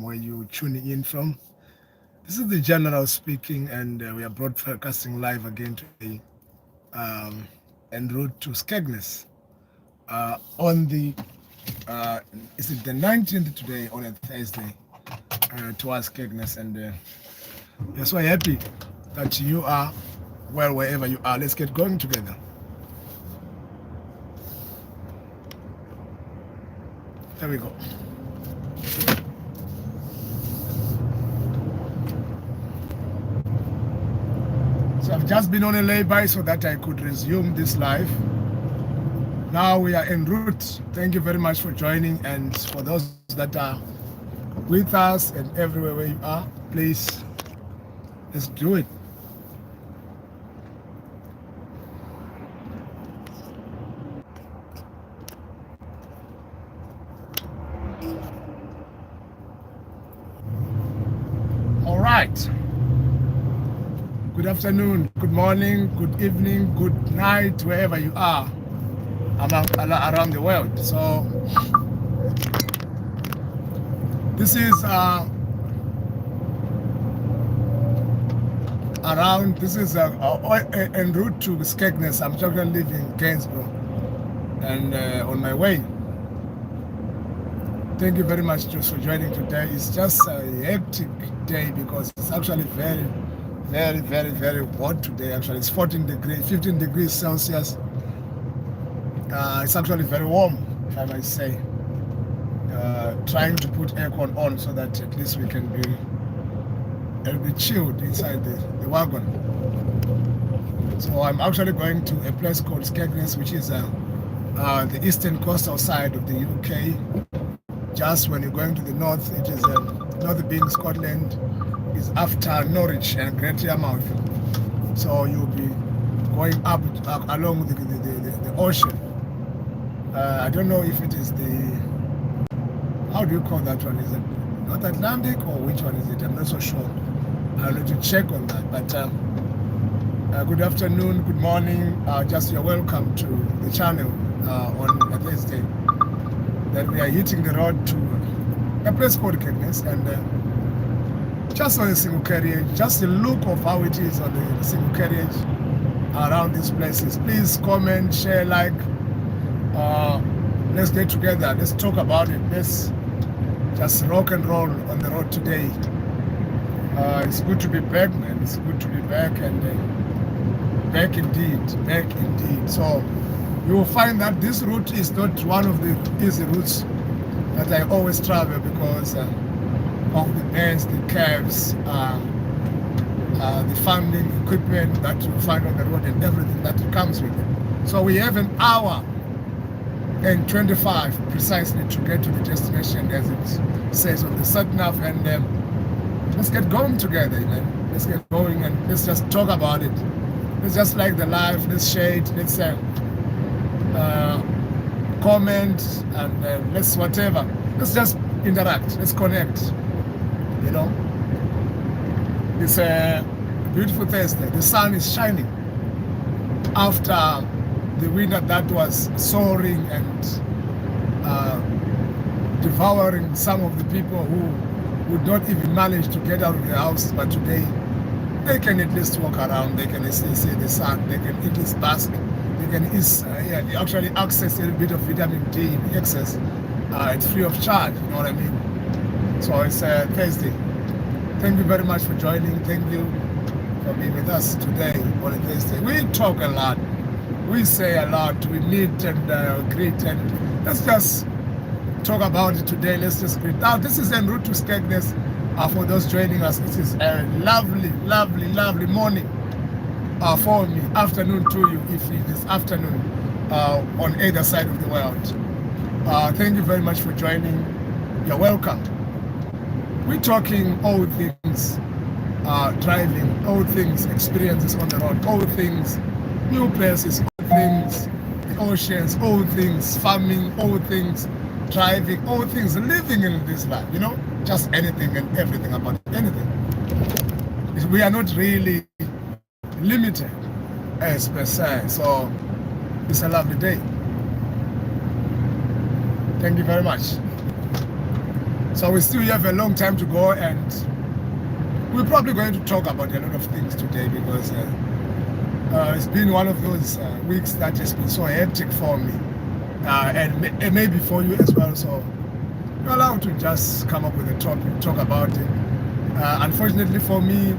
where you're tuning in from. This is the General speaking, and we are broadcasting live again today um, en route to Skegness on the, is it the 19th today, on a Thursday, towards Skegness. And we're so happy that you are well wherever you are. Let's get going together. There we go. So I've just been on a lay-by so that I could resume this live. Now we are en route. Thank you very much for joining, and for those that are with us and everywhere where you are, please, let's do it. All right. Good afternoon, good morning, good evening, good night, wherever you are around the world. So this is en route to Skegness. I'm currently living in Gainsborough and on my way. Thank you very much just for joining today. It's just a hectic day because it's actually very, very, very, very hot today. Actually, it's 15 degrees Celsius. It's actually very warm, if I might say. Trying to put aircon on so that at least we can be a little bit chilled inside the wagon. So I'm actually going to a place called Skegness, which is the eastern coastal side of the UK. Just when you're going to the north, it is north being Scotland, is after Norwich and Great Yarmouth. So you'll be going up along the ocean. I don't know if it is how do you call that one? Is it North Atlantic or which one is it? I'm not so sure. I'll need to check on that. But good afternoon, good morning. You're welcome to the channel on a Thursday. That we are hitting the road to a place called Skegness, and just on a single carriage, just the look of how it is on the single carriage around these places. Please comment, share, like. Let's get together. Let's talk about it. Let's just rock and roll on the road today. It's good to be back, man. It's good to be back, and back indeed, back indeed. So you will find that this route is not one of the easy routes that I always travel because of the bends, the curves, the funding equipment that you find on the road and everything that comes with it. So we have an hour and 25 precisely to get to the destination, as it says on the sat-nav, and let's get going together, man. Let's get going and let's just talk about it. Let's just like the life, let's share it, let's comment, and let's whatever. Let's just interact, let's connect, you know. It's a beautiful Thursday. The sun is shining after the winter that was soaring and devouring some of the people who would not even manage to get out of their houses. But today, they can at least walk around, they can see the sun, they can at least bask, they can actually access a little bit of vitamin D in excess. It's free of charge, you know what I mean? So it's Thursday. Thank you very much for joining. Thank you for being with us today on a Thursday. We talk a lot. We say a lot, we meet and greet, and let's just talk about it today. Let's just greet. Now, this is en route to Skegness. For those joining us, this is a lovely, lovely, lovely morning for me, afternoon to you, if it is afternoon on either side of the world. Thank you very much for joining. You're welcome. We're talking all things driving, all things experiences on the road, all things new places, things, the oceans, all things farming, all things driving, all things living in this life, you know, just anything and everything about anything. We are not really limited as per se, so it's a lovely day. Thank you very much. So we still have a long time to go, and we're probably going to talk about a lot of things today because it's been one of those weeks that has been so hectic for me, and maybe for you as well. So you're allowed to just come up with a topic, talk about it. Unfortunately for me,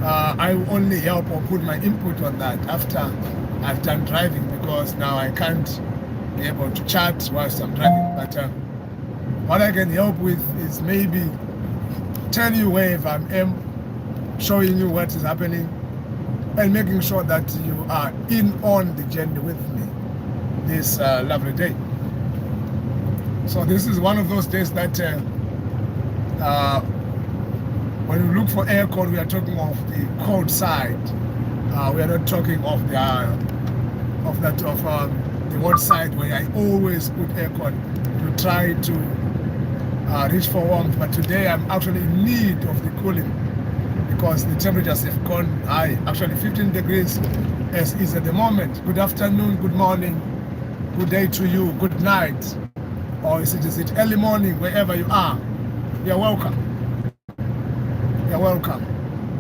I will only help or put my input on that after I've done driving, because now I can't be able to chat whilst I'm driving. But what I can help with is maybe tell you where I am, showing you what is happening, and making sure that you are in on the journey with me this lovely day. So this is one of those days that when we look for aircon, we are talking of the cold side. We are not talking of the one side where I always put aircon to try to reach for warmth. But today I'm actually in need of the cooling because the temperatures have gone high. Actually 15 degrees as is at the moment. Good afternoon, good morning, good day to you, good night. Or is it early morning, wherever you are. You're welcome. You're welcome.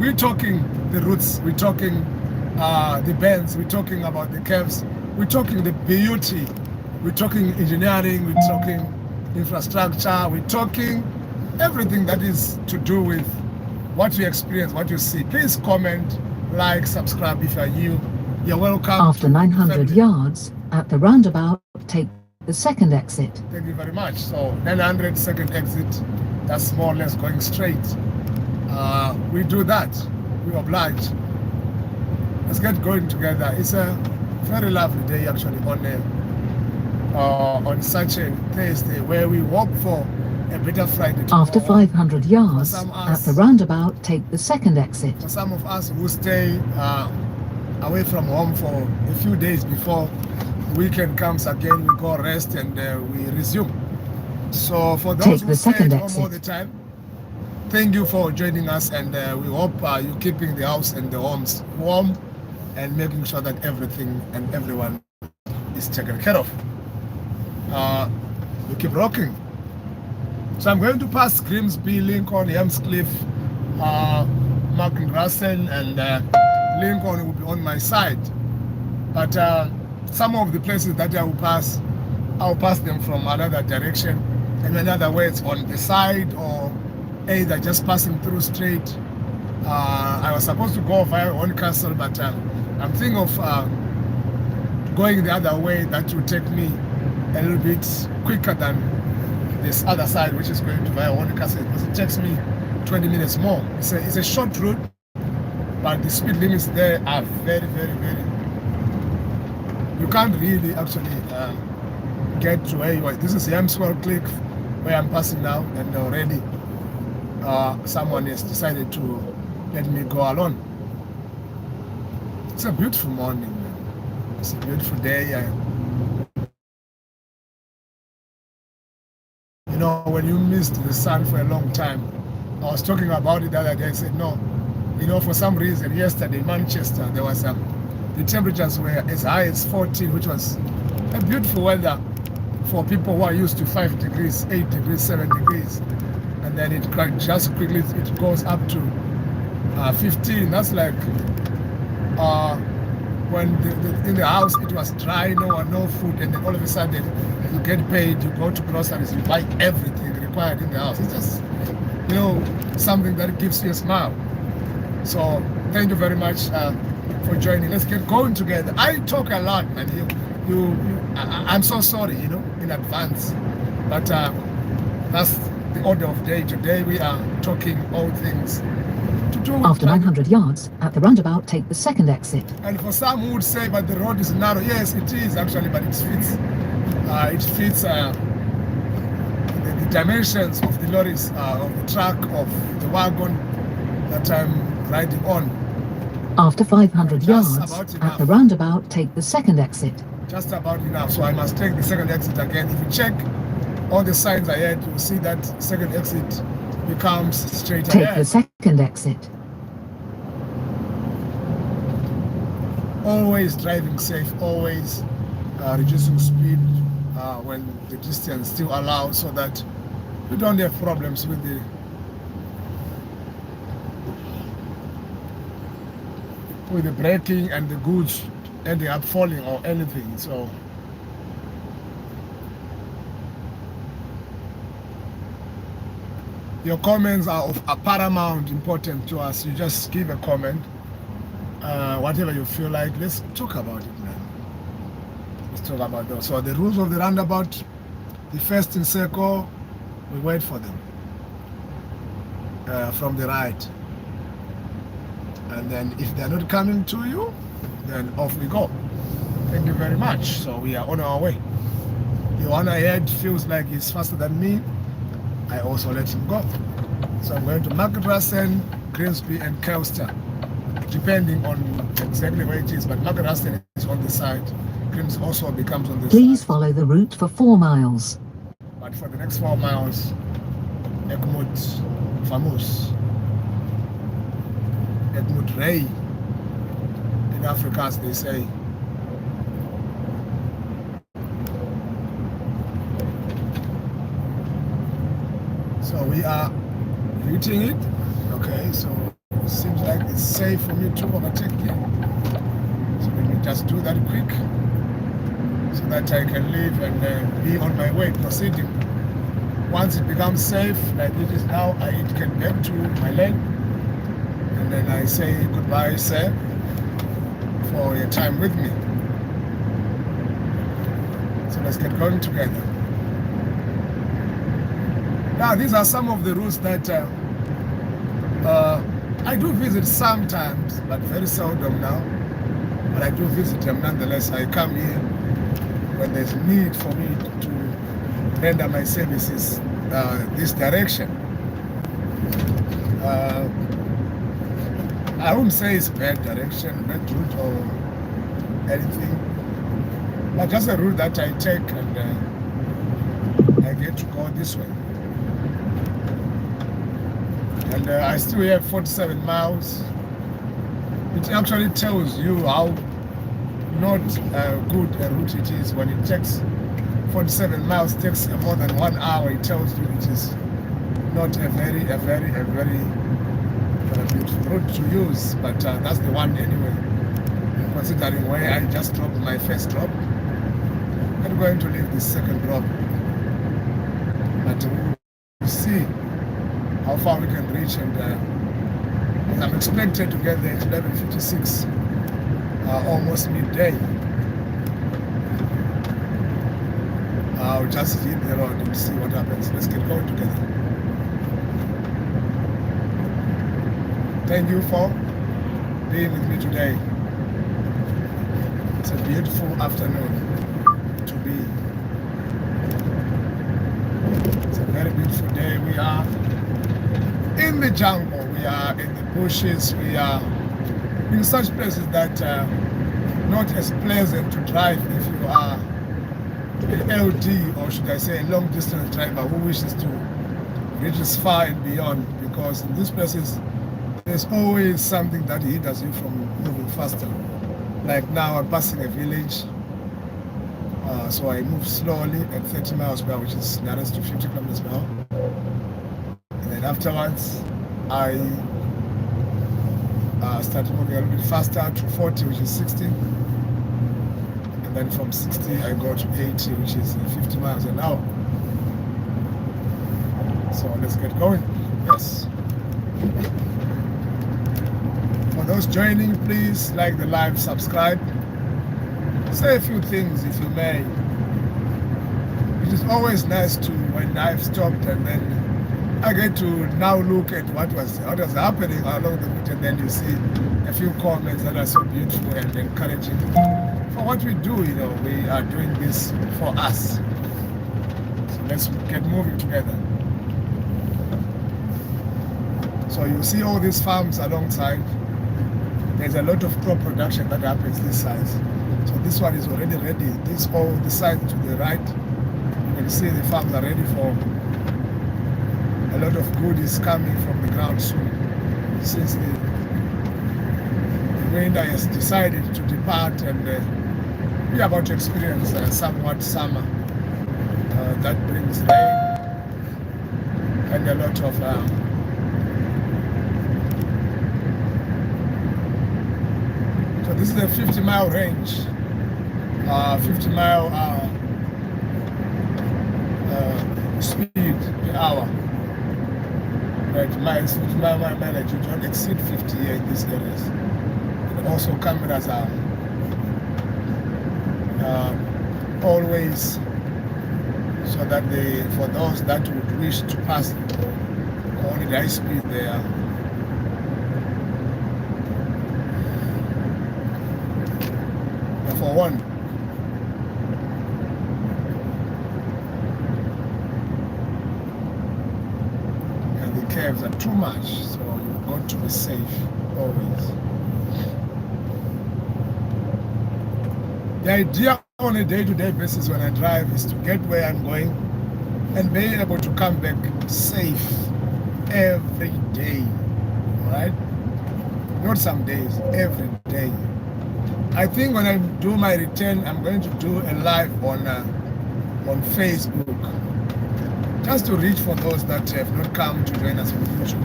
We're talking the roots, we're talking the bends, we're talking about the curves, we're talking the beauty, we're talking engineering, we're talking infrastructure, we're talking everything that is to do with what you experience, what you see. Please comment, like, subscribe if you're new. You're welcome. After 900 yards, at the roundabout, take the second exit. Thank you very much. So 900 second exit, that's more or less going straight. We do that, we oblige. Let's get going together. It's a very lovely day actually on such a Thursday where we hope for a better Friday tomorrow. After 500 yards, at the roundabout, take the second exit. For some of us who stay away from home for a few days before the weekend comes again, we go rest and we resume. So for those who stay at home all the time, thank you for joining us, and we hope you're keeping the house and the homes warm and making sure that everything and everyone is taken care of. We keep rocking. So I'm going to pass Grimsby, Lincoln, Helmscliff, Mark and Russell, and Lincoln will be on my side. But some of the places that I'll pass them from another direction, and in other words, on the side or either just passing through straight. I was supposed to go via Horncastle, but I'm thinking of going the other way. That will take me a little bit quicker than this other side, which is going to via Horncastle, because it takes me 20 minutes more. It's a short route, but the speed limits there are very, very, very. You can't really actually get to where you are. This is Yamswell Cliff, where I'm passing now, and already someone has decided to let me go alone. It's a beautiful morning, man. It's a beautiful day. You know, when you missed the sun for a long time, I was talking about it the other day. I said, no, you know, for some reason, yesterday in Manchester, there was the temperatures were as high as 40, which was a beautiful weather for people who are used to 5 degrees, 8 degrees, 7 degrees. And then it just quickly, it goes up to 15. That's like when in the house it was dry, no food, and then all of a sudden you get paid, you go to groceries, you buy everything required in the house. It's just, you know, something that gives you a smile. So thank you very much for joining. Let's get going together. I talk a lot, man. I'm so sorry, you know, in advance, but that's the order of day. Today we are talking all things to do with after 900 yards at the roundabout, take the second exit. And for some who would say, but the road is narrow. Yes, it is actually, but it fits the dimensions of the lorries, of the truck, of the wagon that I'm riding on. After 500 yards at the roundabout, take the second exit. Just about enough, so I must take the second exit again. If you check all the signs ahead, you'll see that second exit becomes straight ahead. Take the second exit. Always driving safe, always reducing speed when the distance still allows, so that We don't have problems with the braking and the goods ending up falling or anything. So your comments are of paramount importance to us. You just give a comment, whatever you feel like. Let's talk about it, man. Let's talk about those. So the rules of the roundabout, the first in circle, we wait for them from the right. And then if they're not coming to you, then off we go. Thank you very much. So we are on our way. The one ahead feels like he's faster than me. I also let him go. So I'm going to Market-Russen, Grimsby and Kelster, depending on exactly where it is. But Market-Russen is on the side. Grimsby also becomes on the side. Please follow the route for 4 miles. But for the next 4 miles, Egmont Famous. Egmont Ray. In Afrikaans they say. So we are hitting it. Okay, so it seems like it's safe for me to overtake here. So let me just do that quick so that I can leave and be on my way proceeding. Once it becomes safe, like it is now, I can get to my lane and then I say goodbye, sir, for your time with me. So let's get going together. Now, these are some of the routes that I do visit sometimes, but very seldom now. But I do visit them nonetheless. I come here when there's need for me to render my services this direction. I wouldn't say it's bad direction, bad route or anything, but just a route that I take and I get to go this way. And I still have 47 miles. It actually tells you how not good a route it is when it takes 47 miles, takes more than 1 hour. It tells you it is not a very beautiful route to use, but that's the one anyway. Considering where I just dropped my first drop, I'm going to leave the second drop, but we'll see how far we can reach, and I'm expected to get there at 11:56, almost midday. I'll just hit the road and see what happens. Let's get going together. Thank you for being with me today. It's a beautiful afternoon to be. It's a very beautiful day. We are in the jungle, we are in the bushes, we are in such places that not as pleasant to drive if you are an LD, or should I say a long distance driver who wishes to reach as far and beyond, because in these places there's always something that hinders you from moving faster. Like now I'm passing a village, so I move slowly at 30 miles per hour, which is nearest to 50 kilometers per hour. And then afterwards, I start moving a little bit faster to 40, which is 60. And then from 60, I go to 80, which is 50 miles an hour. So let's get going. Yes. For those joining, please like the live, subscribe. Say a few things if you may. It is always nice to, when I've stopped and then I get to now look at what was happening along the route, and then you see a few comments that are so beautiful and encouraging for what we do. You know, we are doing this for us. So let's get moving together. So you see all these farms alongside. There's a lot of crop production that happens this side. So this one is already ready. This all the side to the right, you can see the farms are ready for. A lot of good is coming from the ground soon, since the winter has decided to depart, and we are about to experience somewhat summer that brings rain, and a lot of so this is a 50-mile range, 50-mile speed per hour. Right, my mileage, you don't exceed 50 here in these areas. And also cameras are always, so that for those that would wish to pass on the high speed there. For one, and the curves are too much, so you've got to be safe always. The idea on a day-to-day basis when I drive is to get where I'm going and be able to come back safe every day, all right? Not some days, every day. I think when I do my return, I'm going to do a live on Facebook, just to reach for those that have not come to join us on YouTube,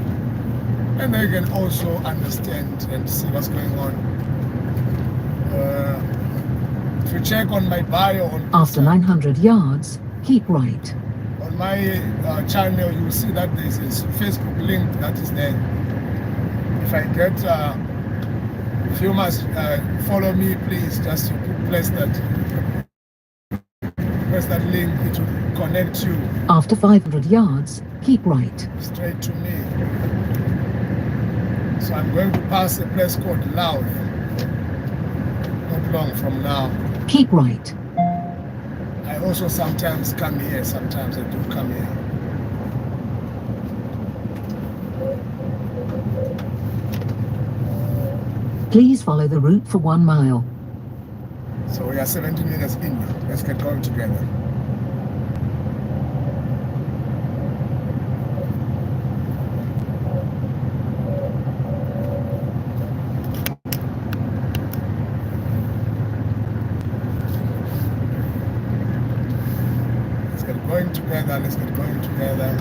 and they can also understand and see what's going on. If you check on my bio on After 900 yards, keep right. On my channel, you will see that there is a Facebook link that is there. If I get if you must follow me, please just press that link. It will connect you. After 500 yards, keep right. Straight to me. So I'm going to pass a place called Louth, not long from now. Keep right. I also sometimes come here. Sometimes I do come here. Please follow the route for 1 mile. So we are 17 minutes in now. Let's get going together. Let's get going together. Let's get going together.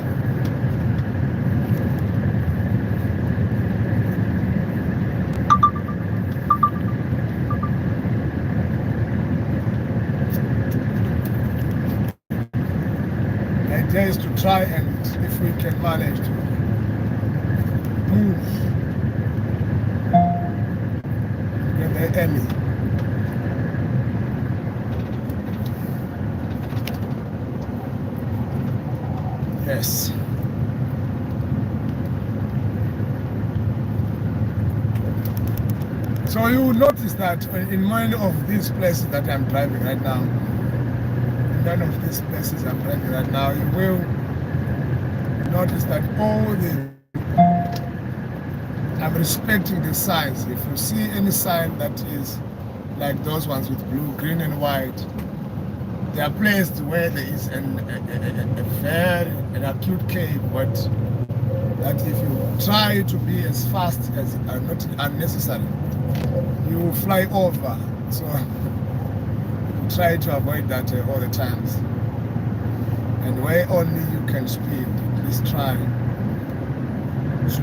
The idea is to try and, if we can manage to move, get there early. Yes. So you will notice that in many of these places that I'm driving right now, none of these places I'm driving right now, you will notice that I'm respecting the signs. If you see any sign that is like those ones with blue, green and white, they are placed where there is an acute cave, but that if you try to be as fast as not unnecessary, you will fly over. So try to avoid that all the times. And where only you can speed, please try to move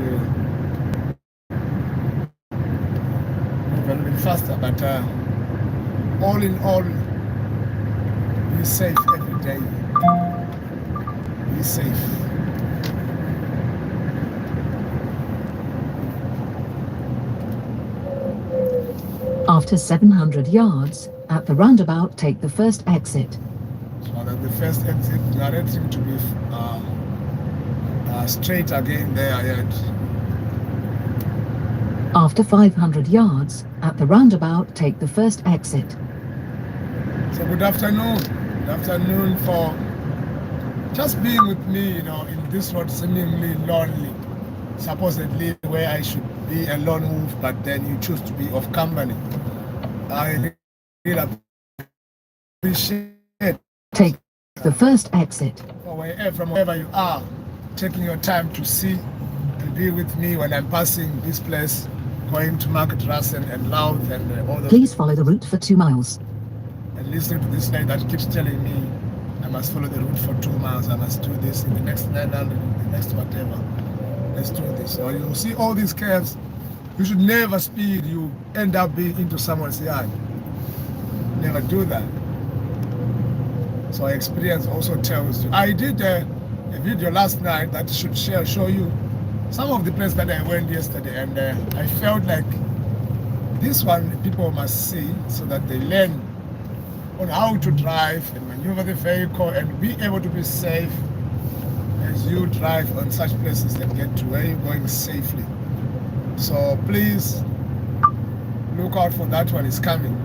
a little bit faster. But all in all, be safe every day. Be safe. After 700 yards, at the roundabout, take the first exit. So that the first exit, directing to be straight again there yet. After 500 yards, at the roundabout, take the first exit. So good afternoon. Good afternoon for just being with me, in this road seemingly lonely. Supposedly where I should be a lone wolf, but then you choose to be of company. I really appreciate Take the first exit. From wherever you are, taking your time to see and be with me when I'm passing this place, going to Market Russell and Louth and all those. Please follow the route for 2 miles. And listening to this guy that keeps telling me I must follow the route for 2 miles, I must do this in the next 900. next whatever. Let's do this. So you see all these curves. You should never speed. You end up being into someone's yard. Never do that. So experience also tells you. I did a video last night that should show you some of the places that I went yesterday, and I felt like this one people must see so that they learn on how to drive and maneuver the vehicle and be able to be safe as you drive on such places and get to where you're going safely. So please look out for that one. It's coming.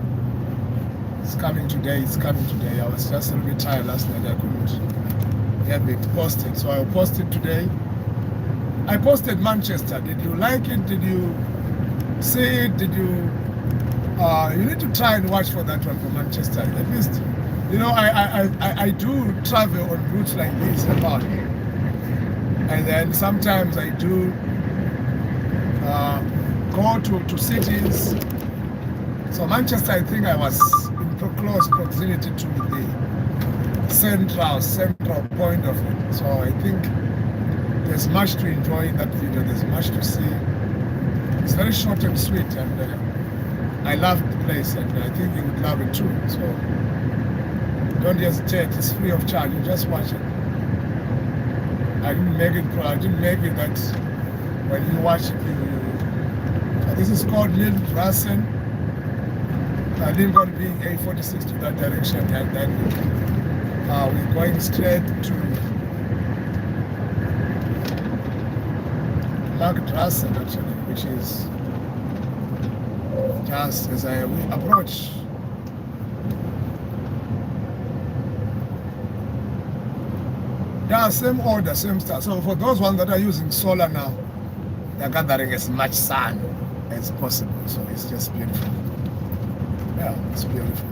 It's coming today. It's coming today. I was just a little bit tired last night. I couldn't get it posted. So I'll post it today. I posted Manchester. Did you like it? Did you see it? Did you? You need to try and watch for that one for Manchester. At least, you know, I do travel on routes like this a lot. And then sometimes I do go to cities. So Manchester, I think I was in close proximity to the central point of it. So I think there's much to enjoy in that video. There's much to see. It's very short and sweet, and I love the place, and I think you would love it too. So don't hesitate. It's free of charge. You just watch it. I didn't make it that when you watch it, this is called Lilldrassen. Lincoln being A46 to that direction, and then we're going straight to Markdrassen actually, which is just as we approach. Yeah, same order, same style. So for those ones that are using solar now, they're gathering as much sun as possible. So it's just beautiful. Yeah, it's beautiful.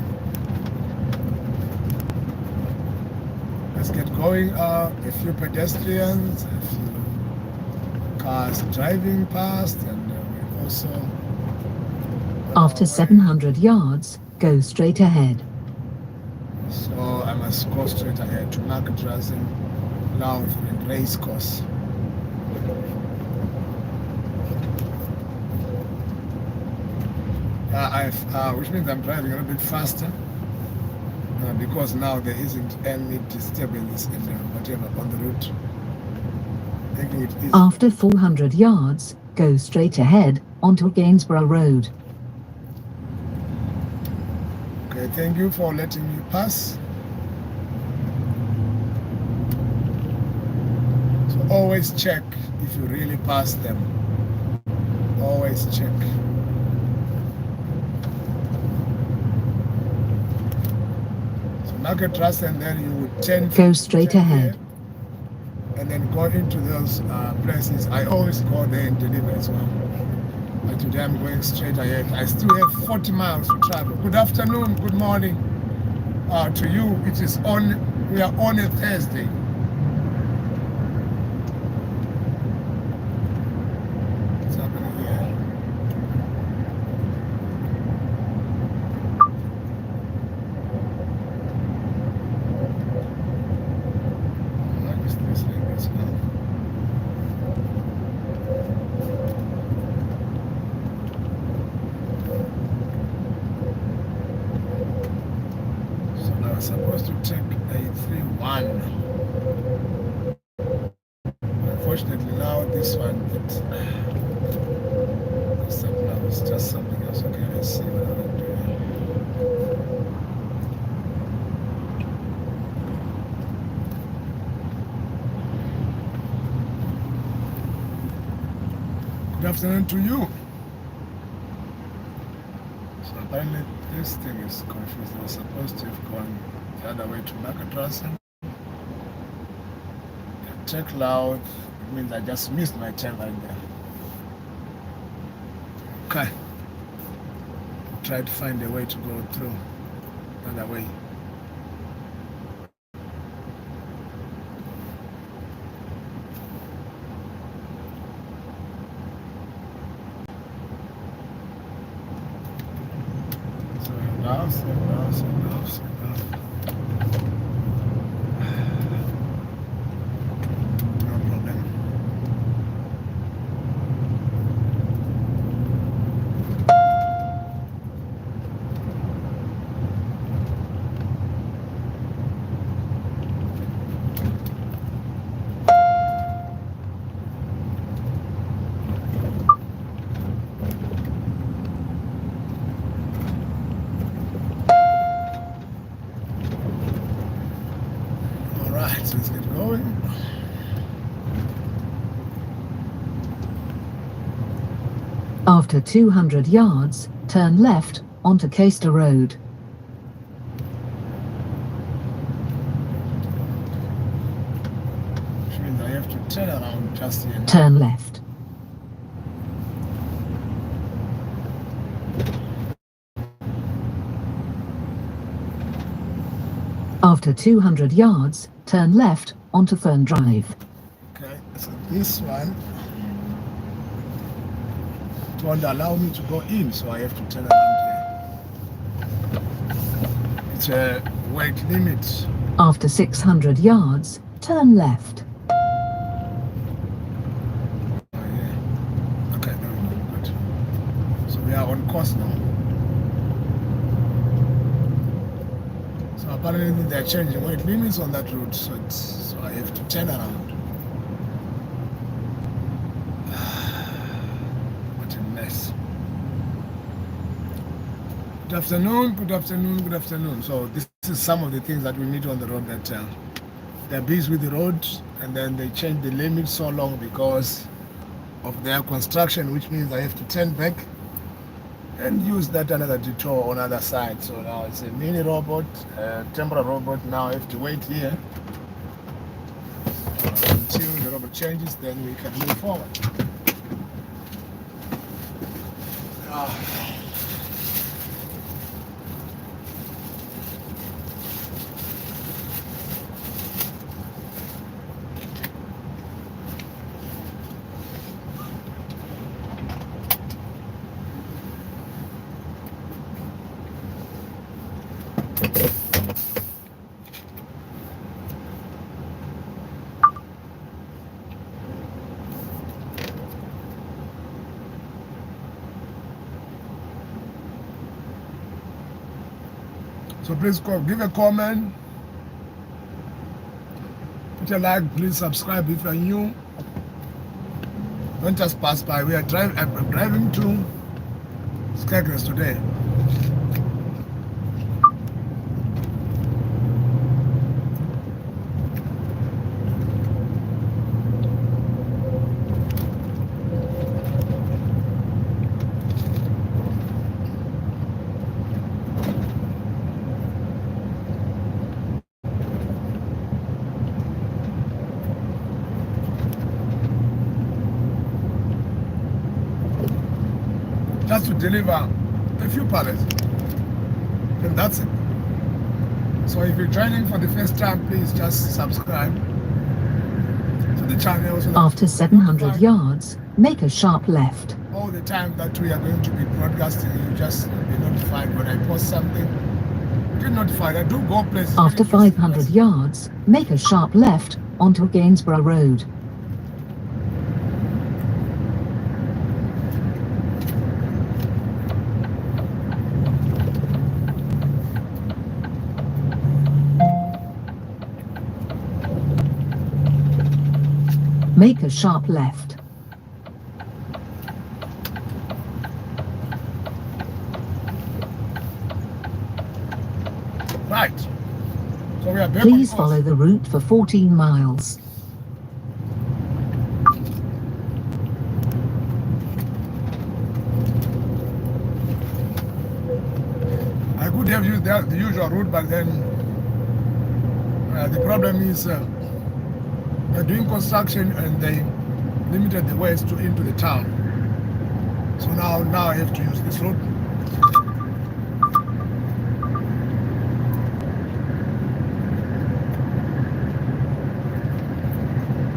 Let's get going. A few pedestrians, a few cars driving past, and we also... After 700 yards, go straight ahead. So I must go straight ahead to Markdrassen, Louth and Racecourse. Which means I'm driving a little bit faster because now there isn't any disturbance in whatever on the route. Making it easy. After 400 yards, go straight ahead onto Gainsborough Road. Okay, thank you for letting me pass. So always check if you really pass them. Always check. Markdrassen, and then you would tend go straight ahead and then go into those places. I always go there and deliver as well. But today I'm going straight ahead. I still have 40 miles to travel. Good afternoon, good morning to you. It is we are on a Thursday. What's happening here? Supposed to take A31. Unfortunately, now this one, it's just something else. Okay, let's see what I'm doing. Good afternoon to you. So apparently this thing is confused. I was supposed to have gone the other way to Markdrassen. Check Louth. It means I just missed my turn right there. Okay. Try to find a way to go through another way. So no problem. After 200 yards, turn left onto Caister Road. Which means I have to turn around just here. Turn left. After 200 yards, turn left onto Fern Drive. Okay, so this one won't allow me to go in, so I have to turn around here. It's a weight limit. After 600 yards, turn left. Oh, yeah. Okay, there we go. Good. So we are on course now. So apparently they're changing weight limits on that route, so I have to turn around. What a mess. Good afternoon, good afternoon, good afternoon. So this is some of the things that we meet on the road that they're busy with the road, and then they change the limit so long because of their construction, which means I have to turn back and use that another detour on the other side. So now it's a mini robot, temporary robot. Now I have to wait here until the robot changes, then we can move forward. So please give a comment, put a like, please subscribe if you're new. Don't just pass by. I'm driving to Skegness today. Just to deliver a few pallets, and that's it. So if you're joining for the first time, please just subscribe to the channel. So After 700 yards, make a sharp left. All the time that we are going to be broadcasting, you just be notified when I post something. Get notified. I do go places. After 500 yards, make a sharp left onto Gainsborough Road. Make a sharp left. Right. So we are back. Please follow the route for 14 miles. I could have used the usual route, but then the problem is they're doing construction and they limited the ways into the town. So now I have to use this road.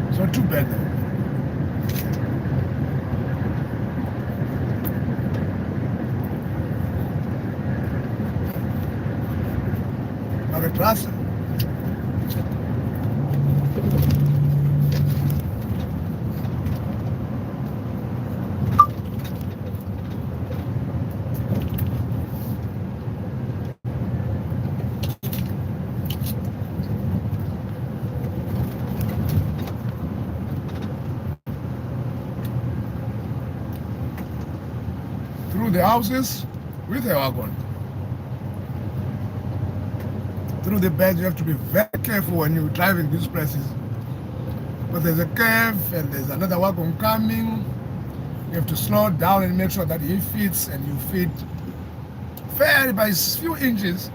It's not too bad though. But the traffic. Through the houses with a wagon. Through the beds, you have to be very careful when you're driving these places. But there's a curve and there's another wagon coming. You have to slow down and make sure that he fits and you fit fairly by a few inches.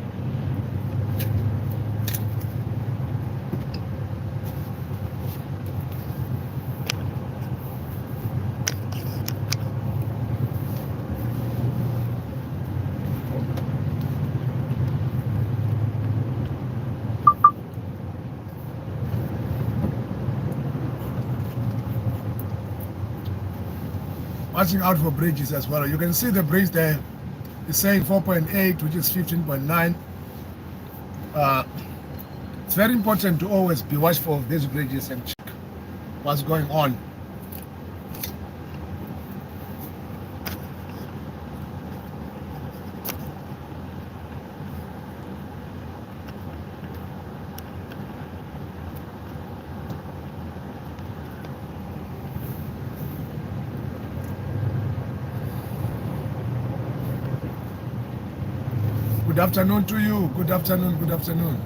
Watching out for bridges as well. You can see the bridge there is saying 4.8, which is 15.9. It's very important to always be watchful of these bridges and check what's going on. Good afternoon to you. Good afternoon. Good afternoon.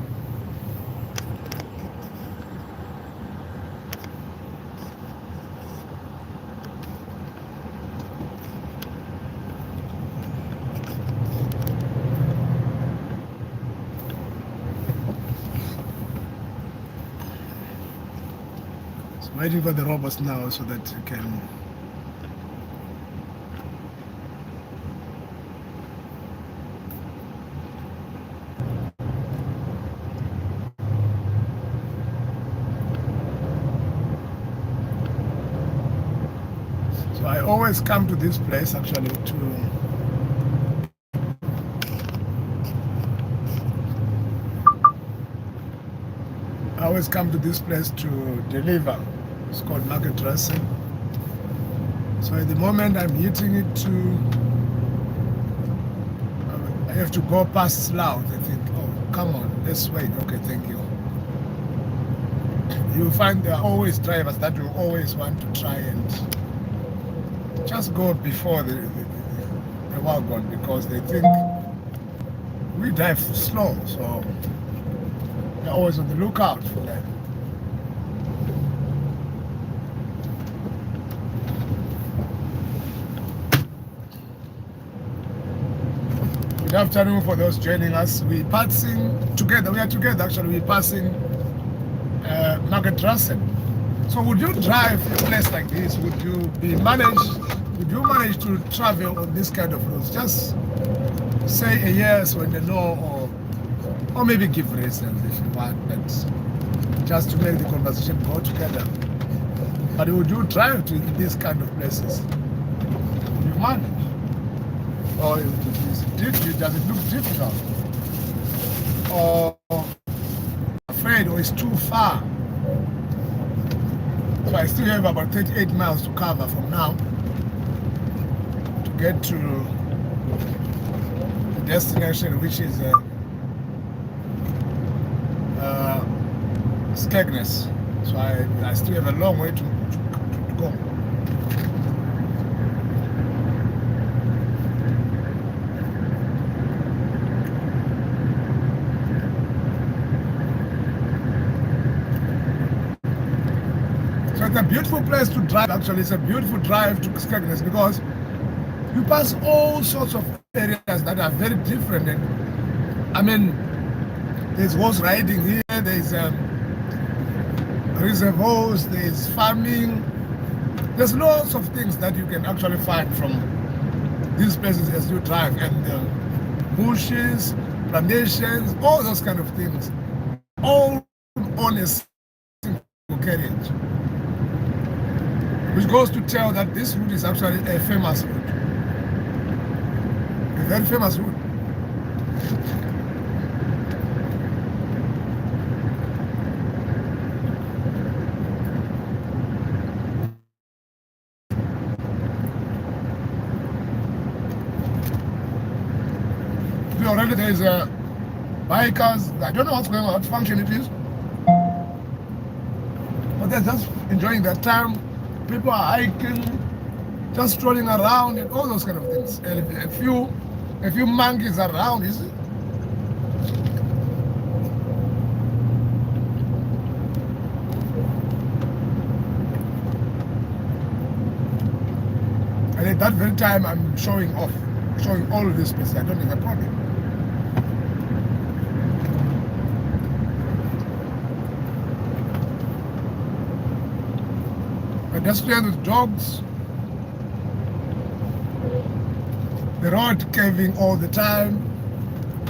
So waiting for the robots now so that you can. I always come to this place actually to deliver. It's called market dressing. So at the moment I'm hitting it I have to go past Slough. I think, oh, come on, let's wait. Okay, thank you. You'll find there are always drivers that will always want to try and just go before the wagon because they think we drive slow, so they're always on the lookout for that. Good afternoon for those joining us. We are together actually. We're passing Market Russell. So would you drive a place like this? Would you manage to travel on this kind of roads? Just say a yes or a no, or maybe give reasons if you want, but just to make the conversation go together. But would you drive to these kind of places? You manage? Or does it look difficult? Or afraid, or it's too far? So I still have about 38 miles to cover from now to get to the destination, which is Skegness. So I still have a long way to go. It's a beautiful place to drive. Actually, it's a beautiful drive to Skegness because you pass all sorts of areas that are very different. And I mean, there's horse riding here, there's reservoirs, there's farming. There's lots of things that you can actually find from these places as you drive, and bushes, plantations, all those kind of things, all on a single carriage. Which goes to tell that this route is actually a famous route. A very famous route. Already there is bikers. I don't know what's going on, what function it is. But they're just enjoying their time. People are hiking, just strolling around and all those kind of things. And a few monkeys around, is it? And at that very time, I'm showing off, showing all of this places. I don't have a problem. Pedestrians with dogs, the road caving all the time.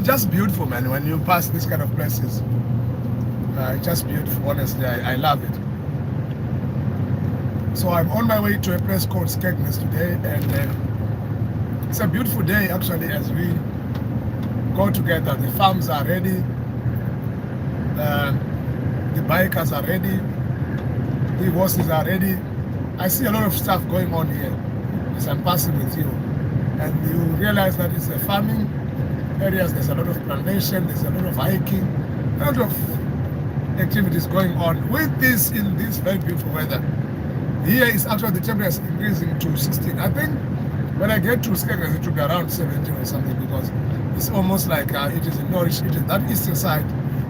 Just beautiful, man, when you pass these kind of places. Just beautiful, honestly, I love it. So I'm on my way to a place called Skegness today, and it's a beautiful day actually as we go together. The farms are ready, the bikers are ready, the horses are ready. I see a lot of stuff going on here as I'm passing with you, and you realize that it's a farming areas. There's a lot of plantation, there's a lot of hiking, a lot of activities going on with this in this very beautiful weather. Here is actually the temperature is increasing to 16. I think when I get to Skegness it will be around 17 or something, because it's almost like it is in Norwich. It is that eastern side.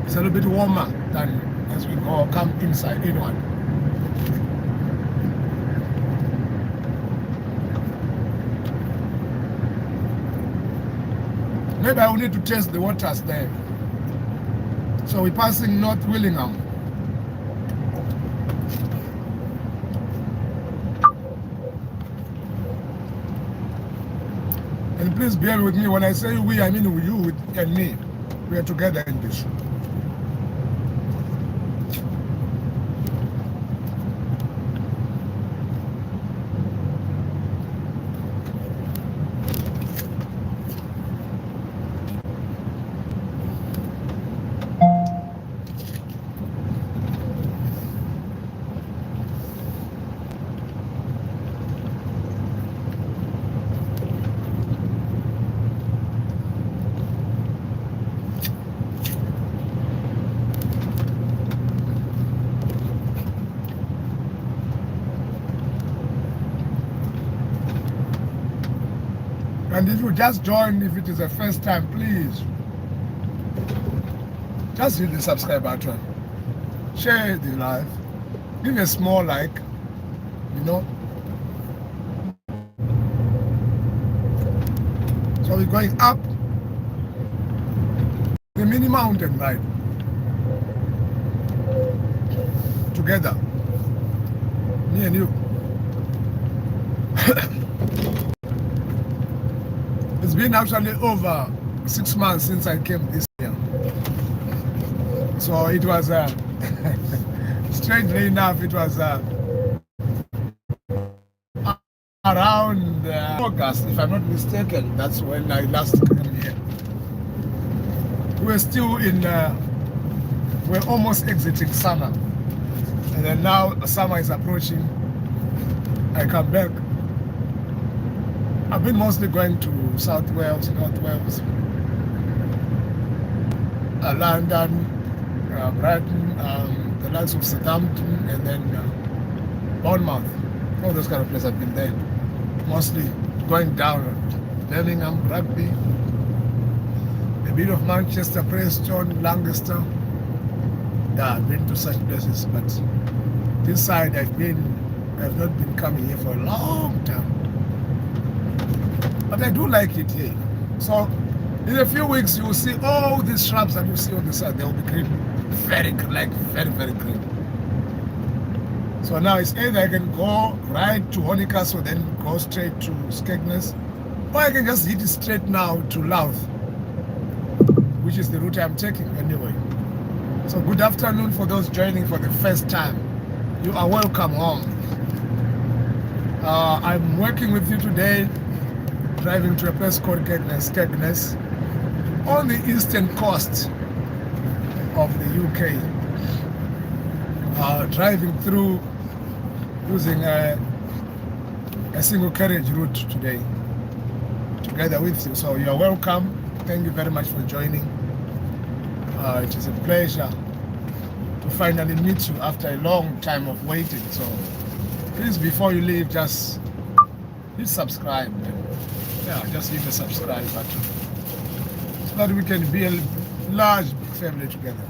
It's a little bit warmer than as we go come inside inward. Maybe I will need to test the waters there. So we're passing North Willingham. And please bear with me. When I say we, I mean you and me. We are together in this. And if you just join, if it is the first time, please just hit the subscribe button, share the live, give a small like, you know. So we're going up the mini mountain ride together, me and you. It's been actually over 6 months since I came this year. So it was, strangely enough, it was around August, if I'm not mistaken. That's when I last came here. We're still in, we're almost exiting summer. And then now summer is approaching. I come back. I've been mostly going to South Wales, North Wales, London, Brighton, the likes of Southampton, and then Bournemouth. All those kind of places I've been there. Mostly going down Birmingham, Rugby, a bit of Manchester, Preston, Lancaster. Yeah, I've been to such places, but this side I've not been coming here for a long time. But I do like it here. So in a few weeks you will see all these shrubs that you see on the side. They will be green, very green. So now it's either I can go right to Hornicastle, then go straight to Skegness, or I can just hit it straight now to Louth, which is the route I'm taking anyway. So good afternoon for those joining for the first time. You are welcome home. I'm working with you today, driving to a place called Skegness, on the eastern coast of the UK. Driving through using a single carriage route today, together with you. So you're welcome. Thank you very much for joining. It is a pleasure to finally meet you after a long time of waiting. So please, before you leave, just hit subscribe. Yeah, just hit the subscribe button so that we can be a large family together.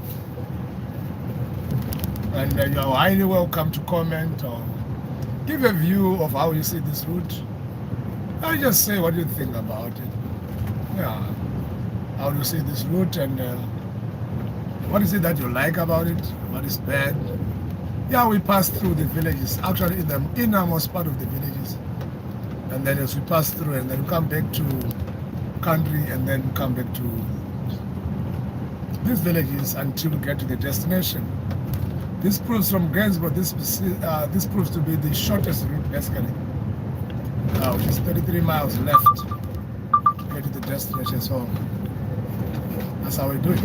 And you are highly welcome to comment or give a view of how you see this route. I just say what you think about it. Yeah. How do you see this route, and what is it that you like about it? What is bad? Yeah, we pass through the villages, actually in the innermost part of the villages. And then as we pass through and then come back to country and then come back to these villages until we get to the destination. This proves from Gainsborough, this proves to be the shortest route basically, which is 33 miles left to get to the destination. So that's how we do it.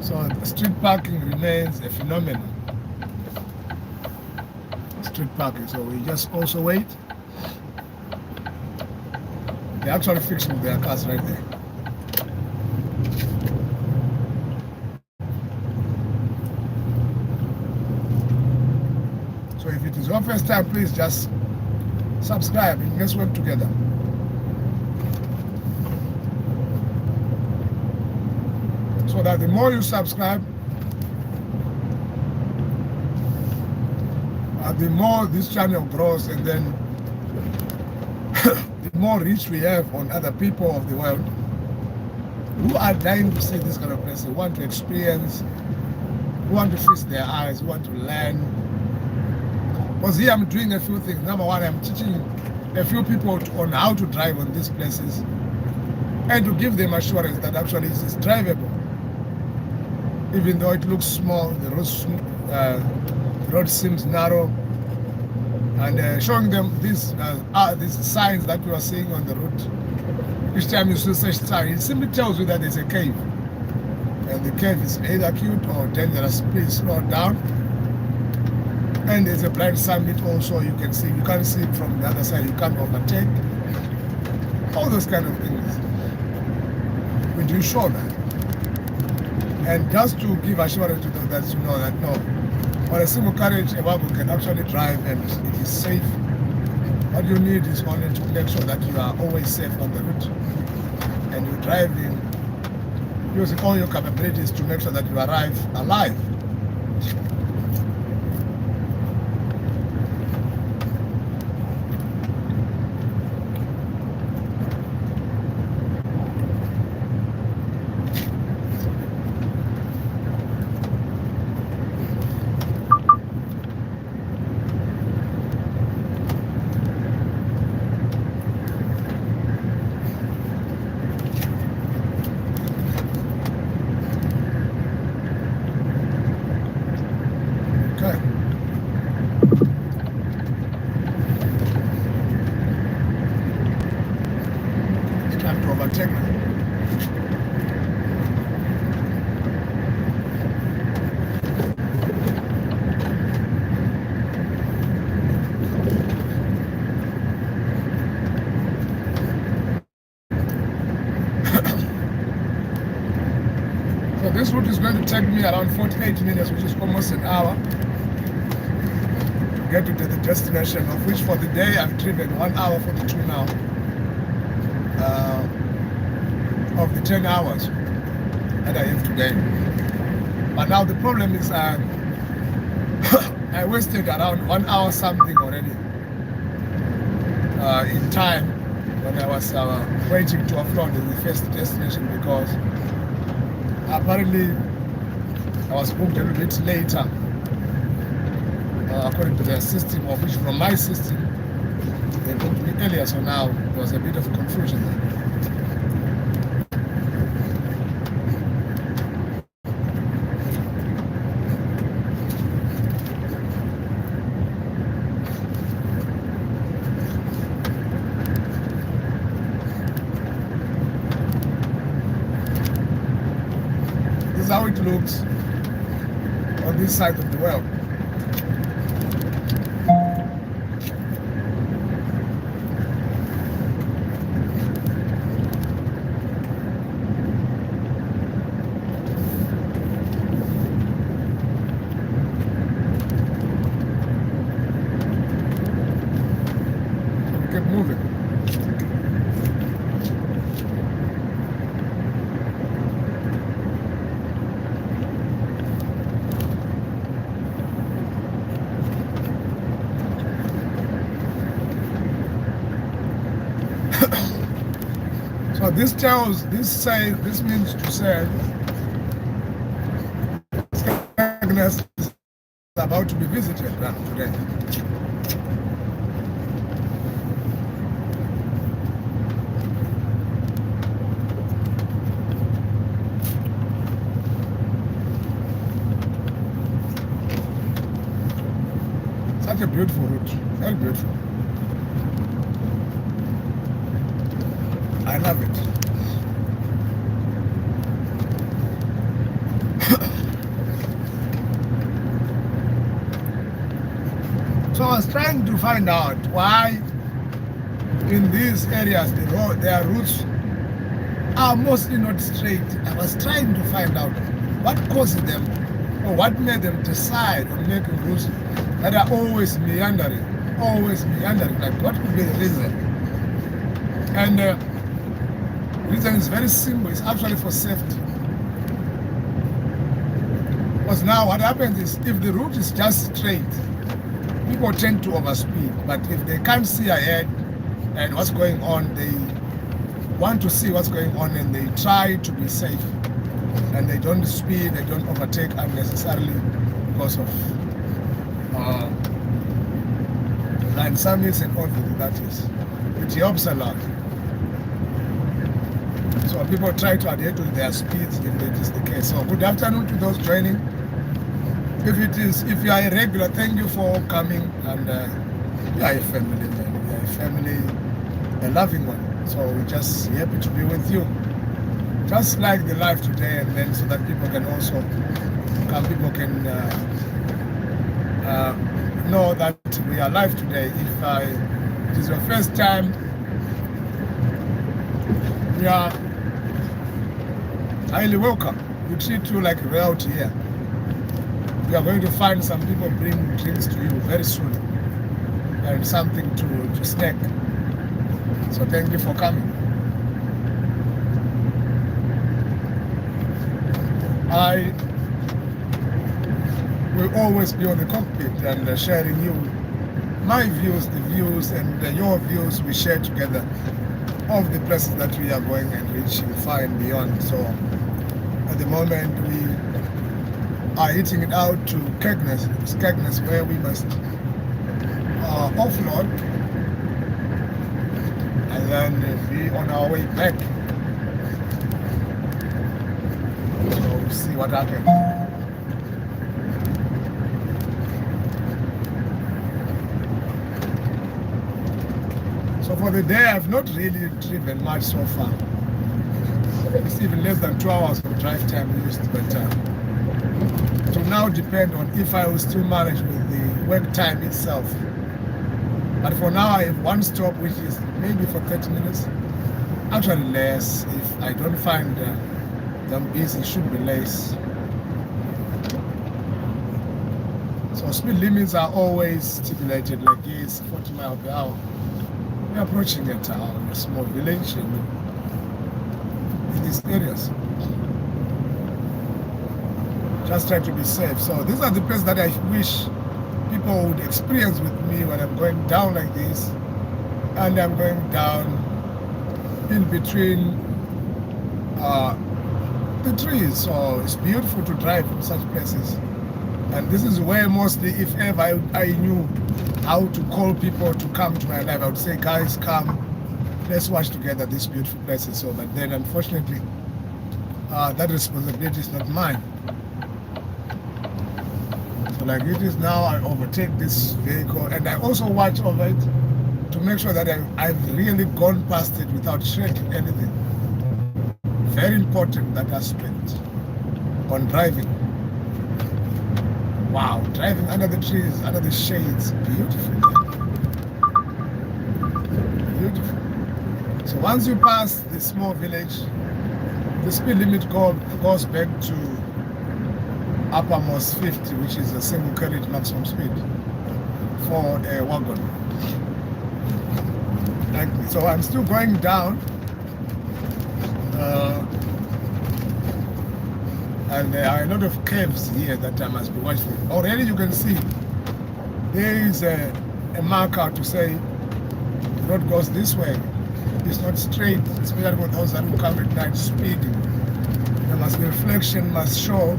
So street parking remains a phenomenon. Street parking. So we just also wait. They're actually fixing their cars right there. So if it is your first time, please just subscribe and let's work together. So that the more you subscribe, the more this channel grows, and then the more reach we have on other people of the world who are dying to see this kind of place, who want to experience, who want to feast their eyes, who want to learn. Because here I'm doing a few things. Number one, I'm teaching a few people on how to drive on these places and to give them assurance that actually it is drivable. Even though it looks small, the road seems narrow, and showing them these signs that you are seeing on the road. Each time you see such sign, it simply tells you that there's a cave, and the cave is either acute or dangerous. Please slow down. And there's a blind summit also. You can see, you can't see it from the other side. You can't overtake. All those kind of things. We do show that. And just to give assurance to them that you know that no, on a single carriage, a wagon can actually drive and it is safe. What you need is only to make sure that you are always safe on the route. And you drive in using all your capabilities to make sure that you arrive alive. So this route is going to take me around 48 minutes, which is almost an hour, to get to the destination, of which for the day I've driven 1 hour 42 now, of the 10 hours that I have today. But now the problem is I wasted around 1 hour something already in time when I was waiting to offload in the first destination, because apparently I was booked a little bit later according to their system, of which from my system they booked me earlier, so now there was a bit of confusion there. How it looks on this side of the world. We keep moving. So this means to say Skegness is about to be visited today. Such a beautiful route, very beautiful. I love it. So I was trying to find out why in these areas their routes are mostly not straight. I was trying to find out what caused them or what made them decide on making routes that are always meandering. Like what could be the reason? And the reason is very simple. It's actually for safety. Because now what happens is if the route is just straight, people tend to overspeed. But if they can't see ahead and what's going on, they want to see what's going on and they try to be safe. And they don't speed, they don't overtake unnecessarily because of and some is an obvious, that is. It helps a lot. So people try to adhere to their speeds if it is the case. So good afternoon to those joining. If you are a regular, thank you for coming. And you are a family, man. You are a family, a loving one. So we're just happy to be with you. Just like the live today, and then so that people can also come, people can know that we are live today. If it is your first time, we are highly welcome. We treat you like royalty here. We are going to find some people bring drinks to you very soon and something to snack. So thank you for coming. I will always be on the cockpit and sharing you my views, the views, and your views we share together of the places that we are going and reaching far and beyond. So at the moment we are hitting it out to Skegness, where we must offload and then be on our way back. So we'll see what happens. So for the day, I've not really driven much so far. It's even less than 2 hours of drive time used, but it will now depend on if I will still manage with the work time itself. But for now, I have one stop, which is maybe for 30 minutes. Actually less. If I don't find them busy, it should be less. So speed limits are always stipulated, like this, 40 miles per hour. We're approaching a town, a small village in these areas. Just try to be safe. So these are the places that I wish people would experience with me when I'm going down like this. And I'm going down in between the trees. So it's beautiful to drive in such places. And this is where mostly, if ever I knew how to call people to come to my life, I would say, guys, come, let's watch together these beautiful places. So, but then unfortunately, that responsibility is not mine. So like it is now, I overtake this vehicle and I also watch over it to make sure that I've really gone past it without shredding anything. Very important, that aspect on driving. Wow, driving under the trees, under the shades, beautiful. Beautiful. So once you pass the small village, the speed limit goes back to uppermost 50, which is a single carriage maximum speed for a wagon. So I'm still going down. And there are a lot of caves here that I must be watchful. Already you can see there is a marker to say the road goes this way. is not straight, especially for those that will come at night speeding. There must be reflection, must show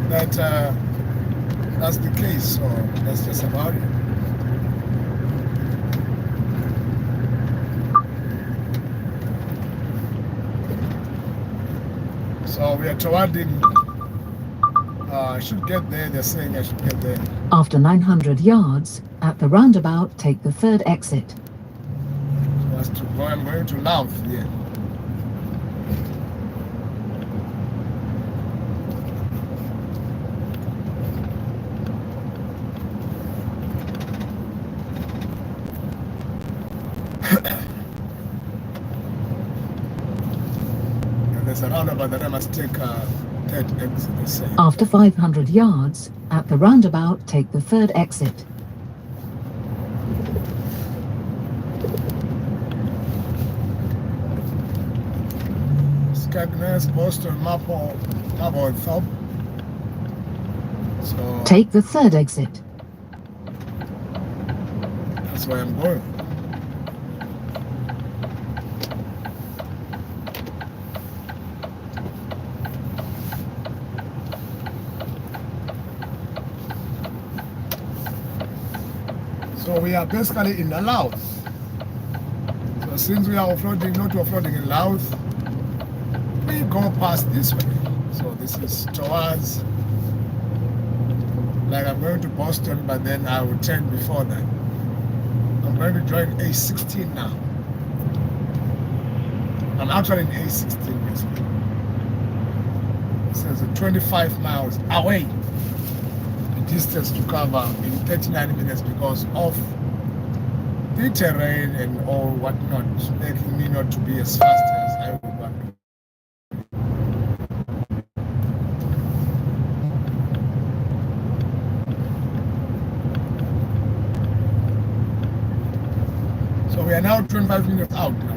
that that's the case. So that's just about it. So we are towarding. I should get there. They're saying I should get there. After 900 yards, at the roundabout, take the third exit. So as to go, I'm going to Louth here. And there's a roundabout that I must take third exit. They say. After 500 yards, at the roundabout, take the third exit. Skegness, Boston, Maple, and Thorpe. So Take the third exit. that's where I'm going. So we are basically in the Louth. So since we are offloading, not offloading in Louth, we go past this way. So this is towards, like I'm going to Boston, but then I will turn before that. I'm going to join A16 now. I'm actually in A16 basically. It says 25 miles away. The distance to cover in 39 minutes because of the terrain and all whatnot, making me not to be as fast as I would want to. So we are now 25 minutes out now.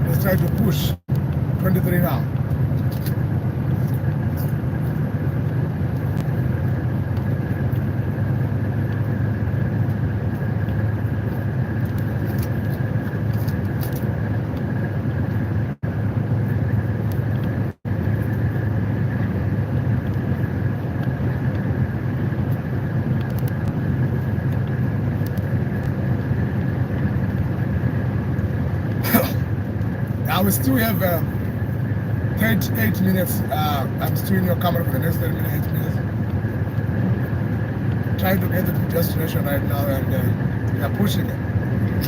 Let's try to push 23 now. Now we still have 38 minutes. I'm still in your camera for the next 38 minutes. Trying to get to the destination right now, and we are pushing it.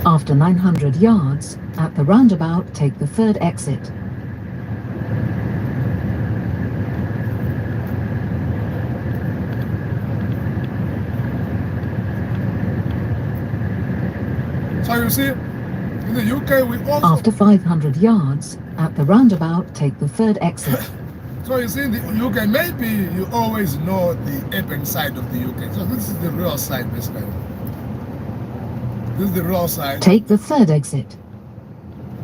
After 900 yards, at the roundabout, take the third exit. So you see, in the UK we also. After 500 yards, at the roundabout, take the third exit. So you see, in the UK, maybe you always know the urban side of the UK. So this is the real side, basically. This is the real side. Take the third exit.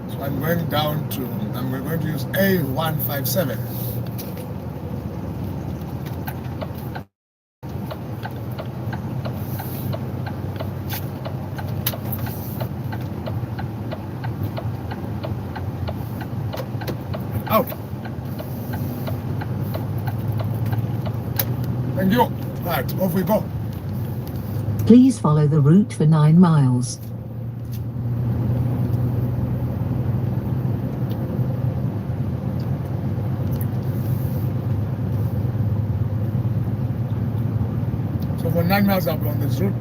So I'm going down to, I'm going to use A157. Out. Thank you. Right, off we go. Please follow the route for 9 miles. So for 9 miles I've on this route.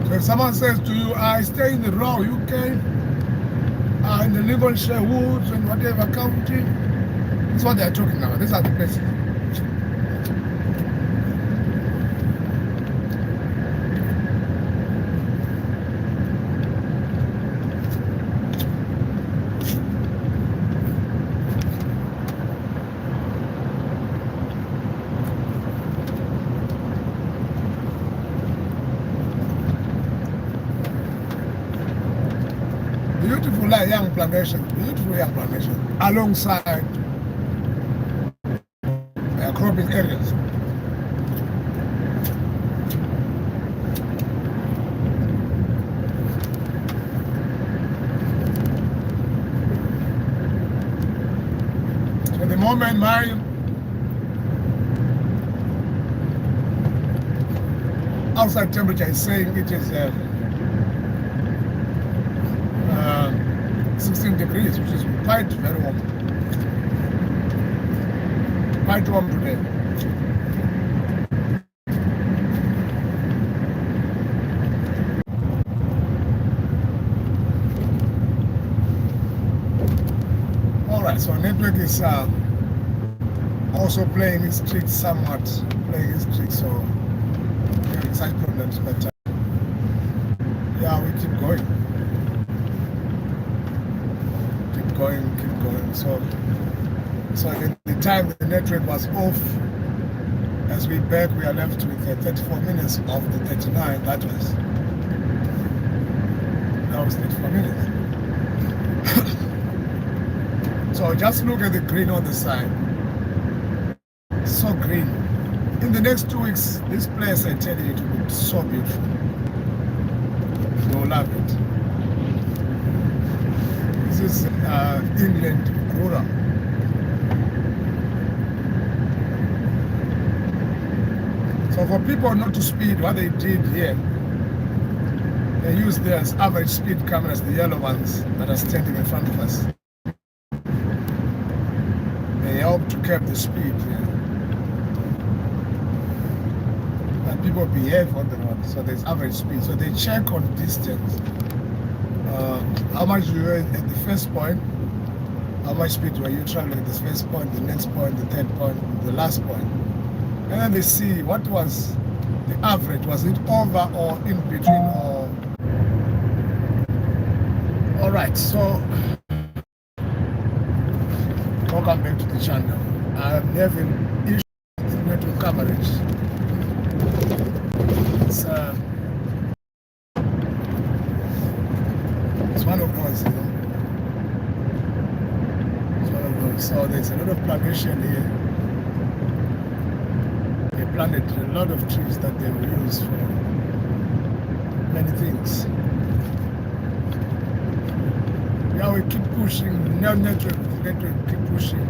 So if someone says to you, I stay in the raw UK, in the Lincolnshire Woods and whatever county, this is what they are talking about. These are the places. Singular young plantation, beautiful young plantation, alongside cropping areas. So at the moment, my outside temperature is saying it is 16 degrees, which is quite very warm. Quite warm today. Alright, so network is also playing its tricks somewhat, so having such problems, but yeah, we keep going. Keep going. So at the time the network was off, as we back, we are left with 34 minutes of the 39. That was now it's 34 minutes. So just look at the green on the side. So green. In the next 2 weeks, this place, I tell you, it will be so beautiful. You'll love it. This is England rural. So for people not to speed, what they did here, they used their average speed cameras, the yellow ones that are standing in front of us. They help to keep the speed. And people behave on the road, so there's average speed. So they check on distance. How much you were at the first point, how much speed were you traveling at the first point, the next point, the third point, the last point. And then they see what was the average. Was it over or in between or... Alright, so welcome back to the channel. I'm having issues with network coverage. It's one of those, you know. It's one of those. So there's a lot of plantation here. They planted a lot of trees that they will use for many things. Yeah, we keep pushing. Now network keep pushing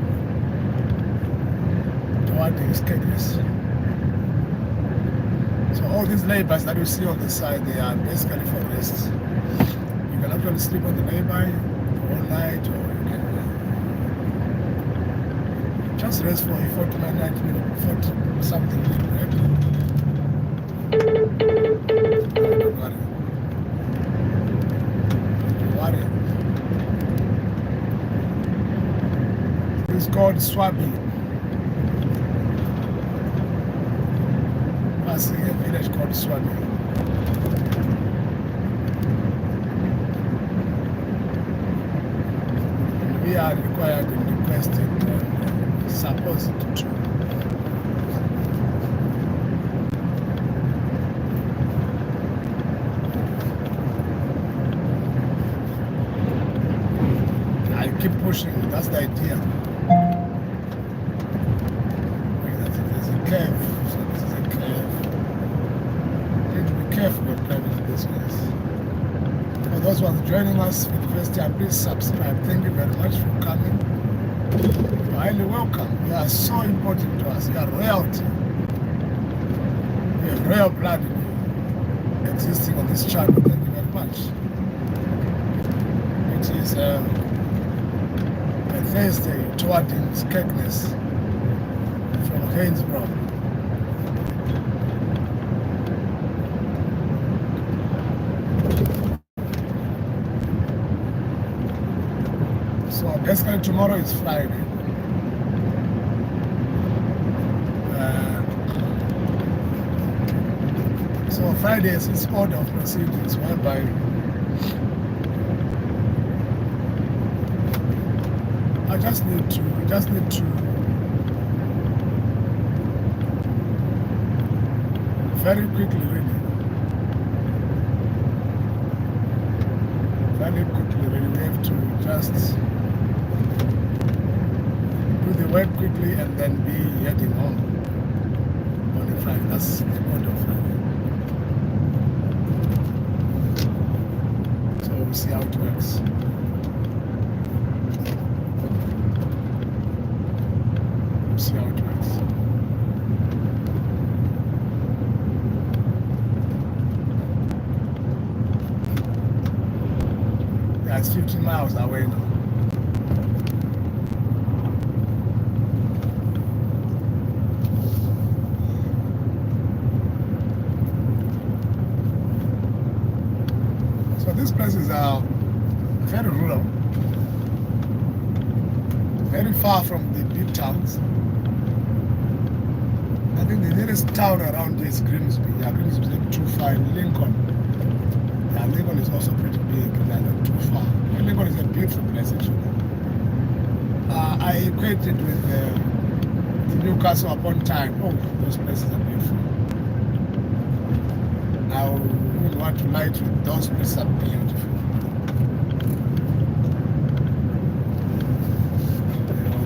toward the Skegness. So all these labours that you see on the side, they are basically for rest. You can actually sleep on the lay-by all night, or you can just rest for a 40 minutes, 40 something minute break. Don't worry. Don't worry. It's called swabbing. Passing a village called swabbing. And we are required and requested and supposed to. I keep pushing, that's the idea. There's a curve, so this is a curve. You need to be careful when driving this place. For those ones joining us for the first time, please subscribe. Thank you very much for coming. You're highly welcome. You are so important to us. You are royalty. We have royal blood in you existing on this channel. Thank you very much. It is a Thursday toward Skegness from Gainsborough. So basically tomorrow is Friday. So Friday is its order of proceedings whereby I just need to very quickly read it. very quickly. Really, we have to just do the work quickly and then be heading home on a Friday. That's the order of Friday. So we'll see how it works. We'll see how it works. Yeah, it's 15 miles away now. So this place is very rural, very far from the big towns. I think the nearest town around here is Grimsby. Yeah, Grimsby is not too far. In Lincoln. Yeah, Lincoln is also pretty big. They're not too far. And Lincoln is a beautiful place actually. I equate it with the Newcastle upon Tyne. Oh, those places are beautiful. I would want to lie to you. Those places are beautiful.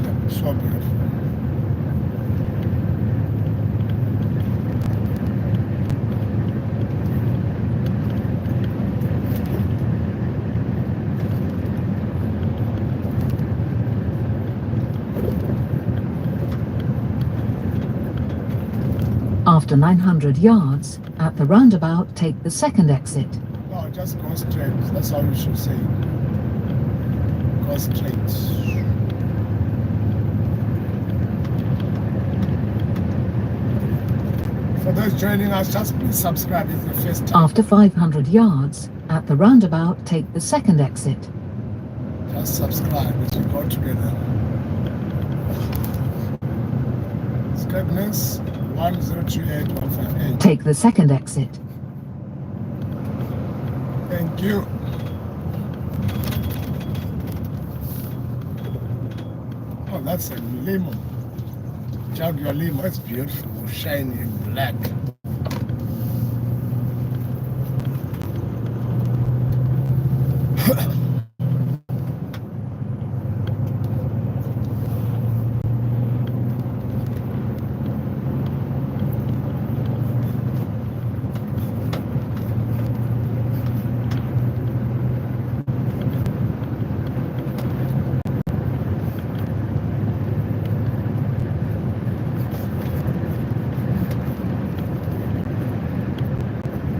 They're so beautiful. After 900 yards, at the roundabout, take the second exit. No, just go straight. That's how you should say it. Go straight. For those joining us, just please subscribe if it's the first time. After 500 yards, at the roundabout, take the second exit. Just subscribe as we go together. Skegness 1038158. Take the second exit. Thank you. Oh, that's a limo. Jaguar limo. It's beautiful, shiny and black.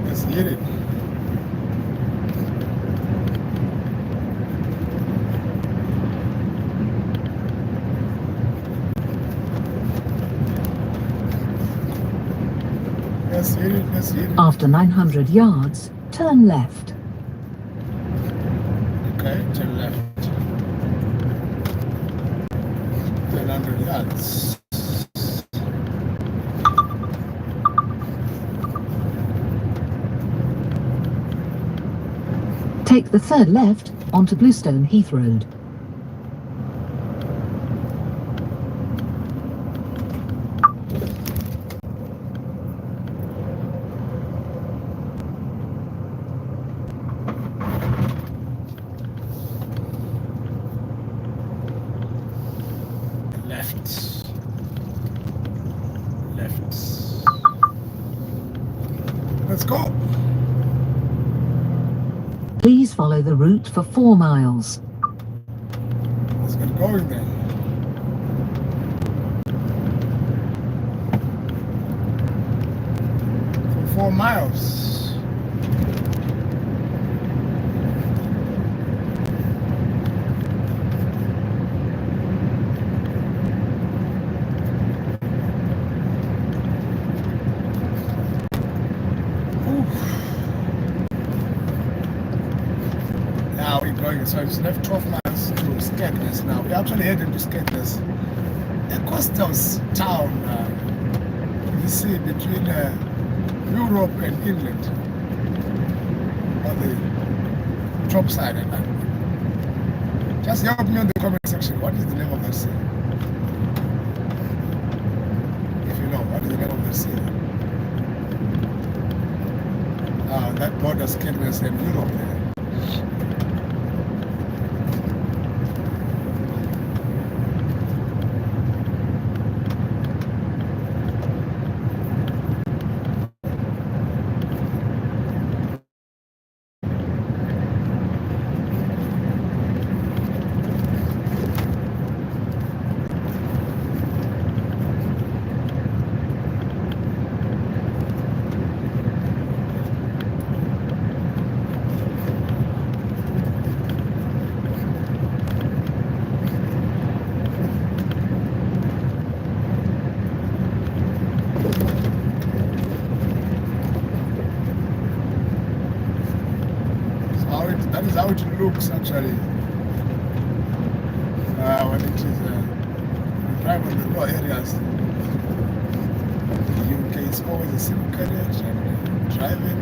Let's hit it. Let's hit it. Let's hit it. After 900 yards, turn left. Okay, turn left. 900 yards. Take the third left onto Bluestone Heath Road. Left. Left. Let's go. Please follow the route for 4 miles. Let's get going then. For 4 miles. Now we're going, so it's left 12 miles to Skegness now. We're actually heading to Skegness, a coastal town, you see, between Europe and England, on the top side of that. Just help me on the comment section, what is the name of that sea? If you know, what is the name of the sea? That borders Skegness and Europe there. works actually when it is you drive on the low areas. The UK is always a simple carriage and driving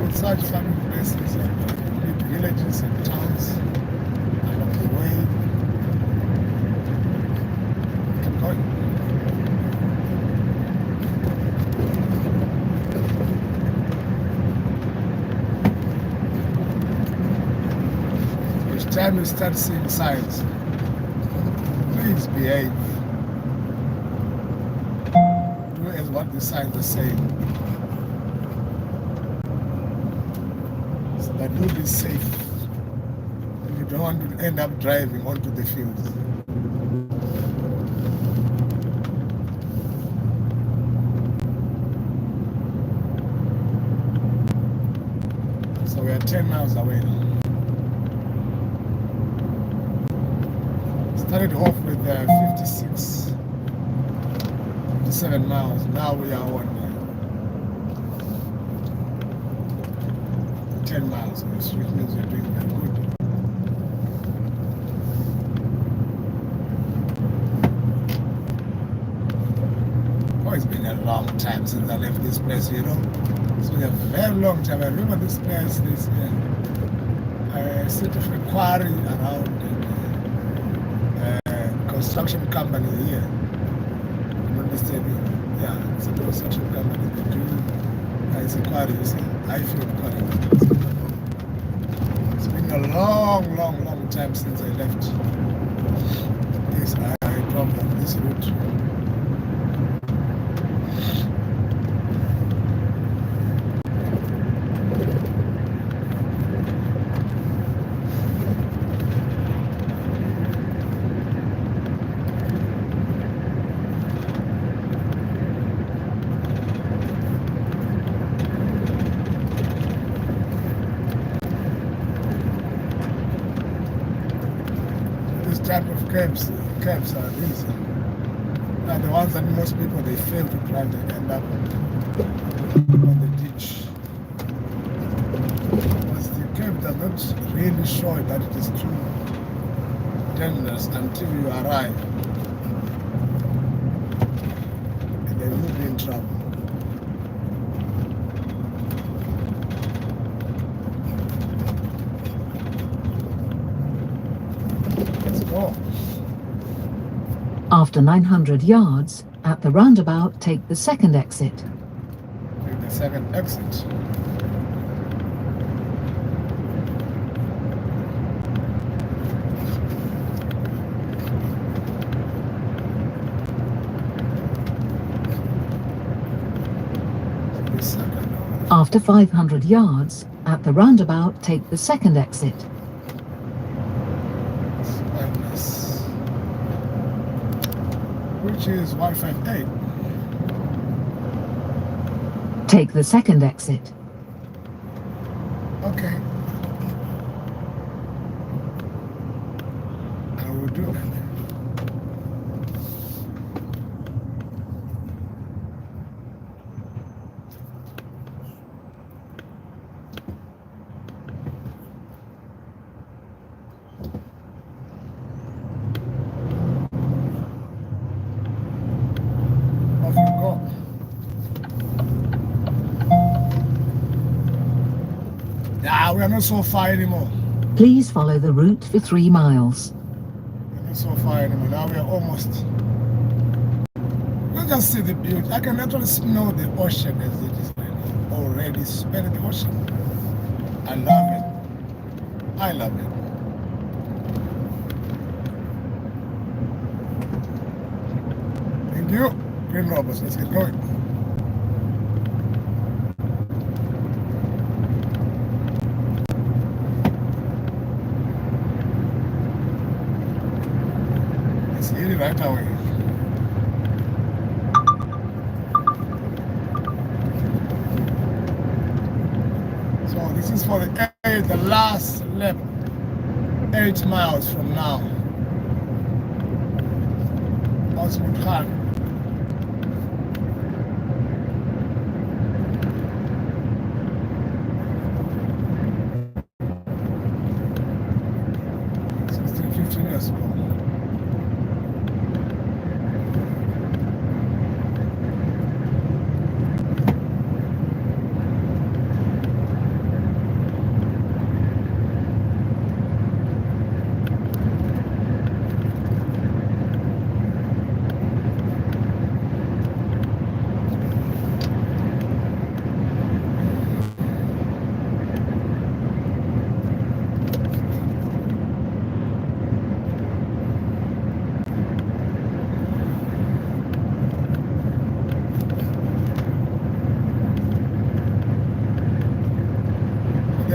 with such farming places and big villages and towns along the way. Keep going. Each time you start seeing signs, please behave. Do as what the signs are saying, so that you'll be safe. You don't want to end up driving onto the fields. So we are 10 miles away now. Started off with 56, 57 miles. Now we are on 10 miles, which means we're doing very good. Oh, it's been a long time since I left this place, you know. It's been a very long time. I remember this place, this sort of a quarry around construction company here. I'm understanding. Yeah, it's a construction company. They do. It's a quarry, you see. I feel quarry. It's been a long time since I left this. I drove on this route. Type of cabs are these. Are the ones that most people they fail to drive, they end up on the ditch. Because the cab does not really show that it is too dangerous until you arrive. And then you'll be in trouble. After 900 yards, at the roundabout, take the second exit. Take the second exit. After 500 yards, at the roundabout, take the second exit. Which is 158. Take the second exit. Okay. I will do that. We are not so far anymore. Please follow the route for 3 miles. We're not so far anymore. Now we are almost. Let's just see the beauty. I can actually smell the ocean as it is right now. Already smelling the ocean. I love it. I love it. Thank you. Green Roberts, let's get going. Right away. So this is for the last lap, 8 miles from now. Osmond Khan.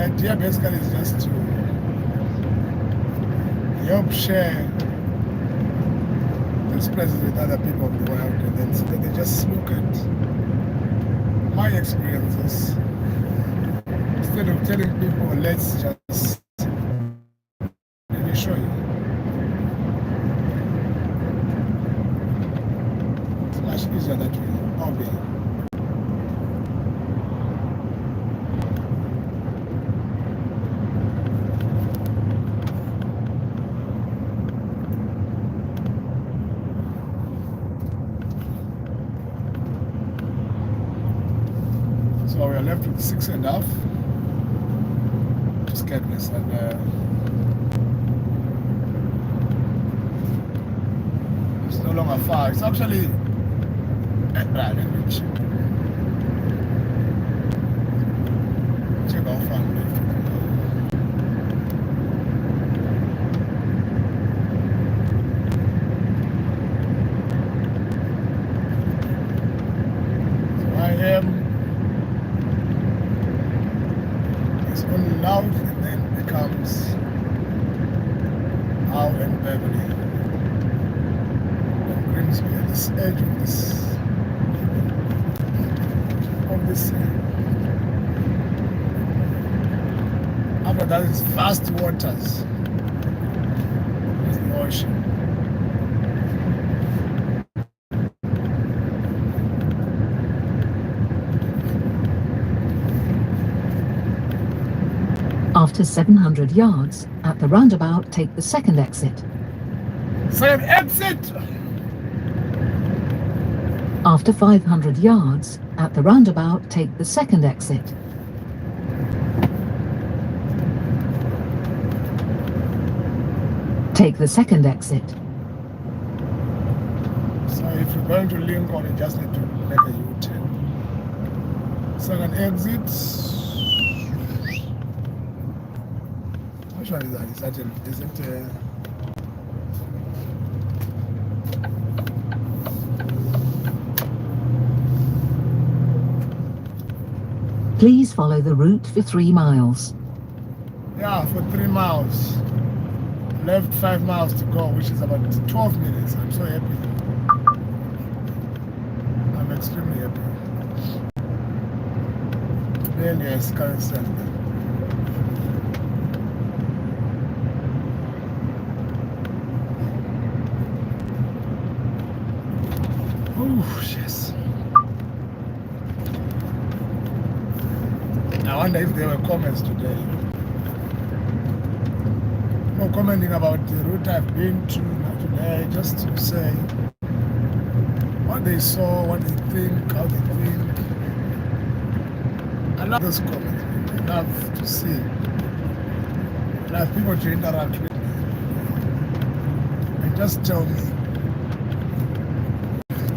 the idea basically is just to help share these places with other people of the world, and then so that they just look at my experiences instead of telling people, let's just let me show you. It's much easier that way. Okay. So we are left with 6.5 to Skegness, and it's no longer far. It's actually let me check how far I'm left. So I am. Loud, and then becomes Howe and Beverly and Grimsby at this edge of this sea. After that is vast waters. There's the ocean. After 700 yards, at the roundabout, take the second exit. Second exit! After 500 yards, at the roundabout, take the second exit. Take the second exit. So if you're going to Lincoln, you just need to make a U-turn. Second exit. Which one is that? Is it Please follow the route for 3 miles. Yeah, for 3 miles. Left 5 miles to go, which is about 12 minutes. I'm so happy. I'm extremely happy. Really, yes, current center. Oh, yes. I wonder if there were comments today. No commenting about the route I've been to today, just to say what they saw, what they think, how they think. I love those comments. I love to see. I love people to interact with me. And just tell me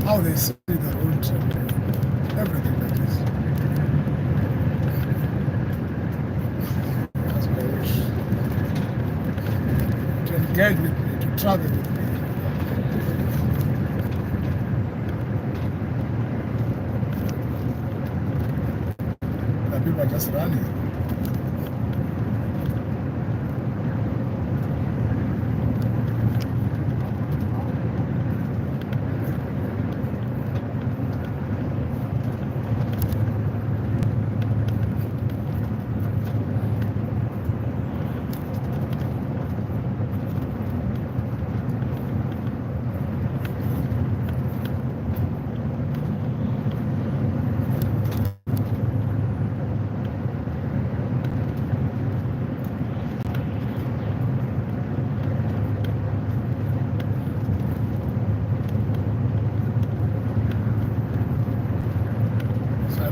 how they see the route and everything like this. That's my wish. To engage with me, to travel with me. The people are just running.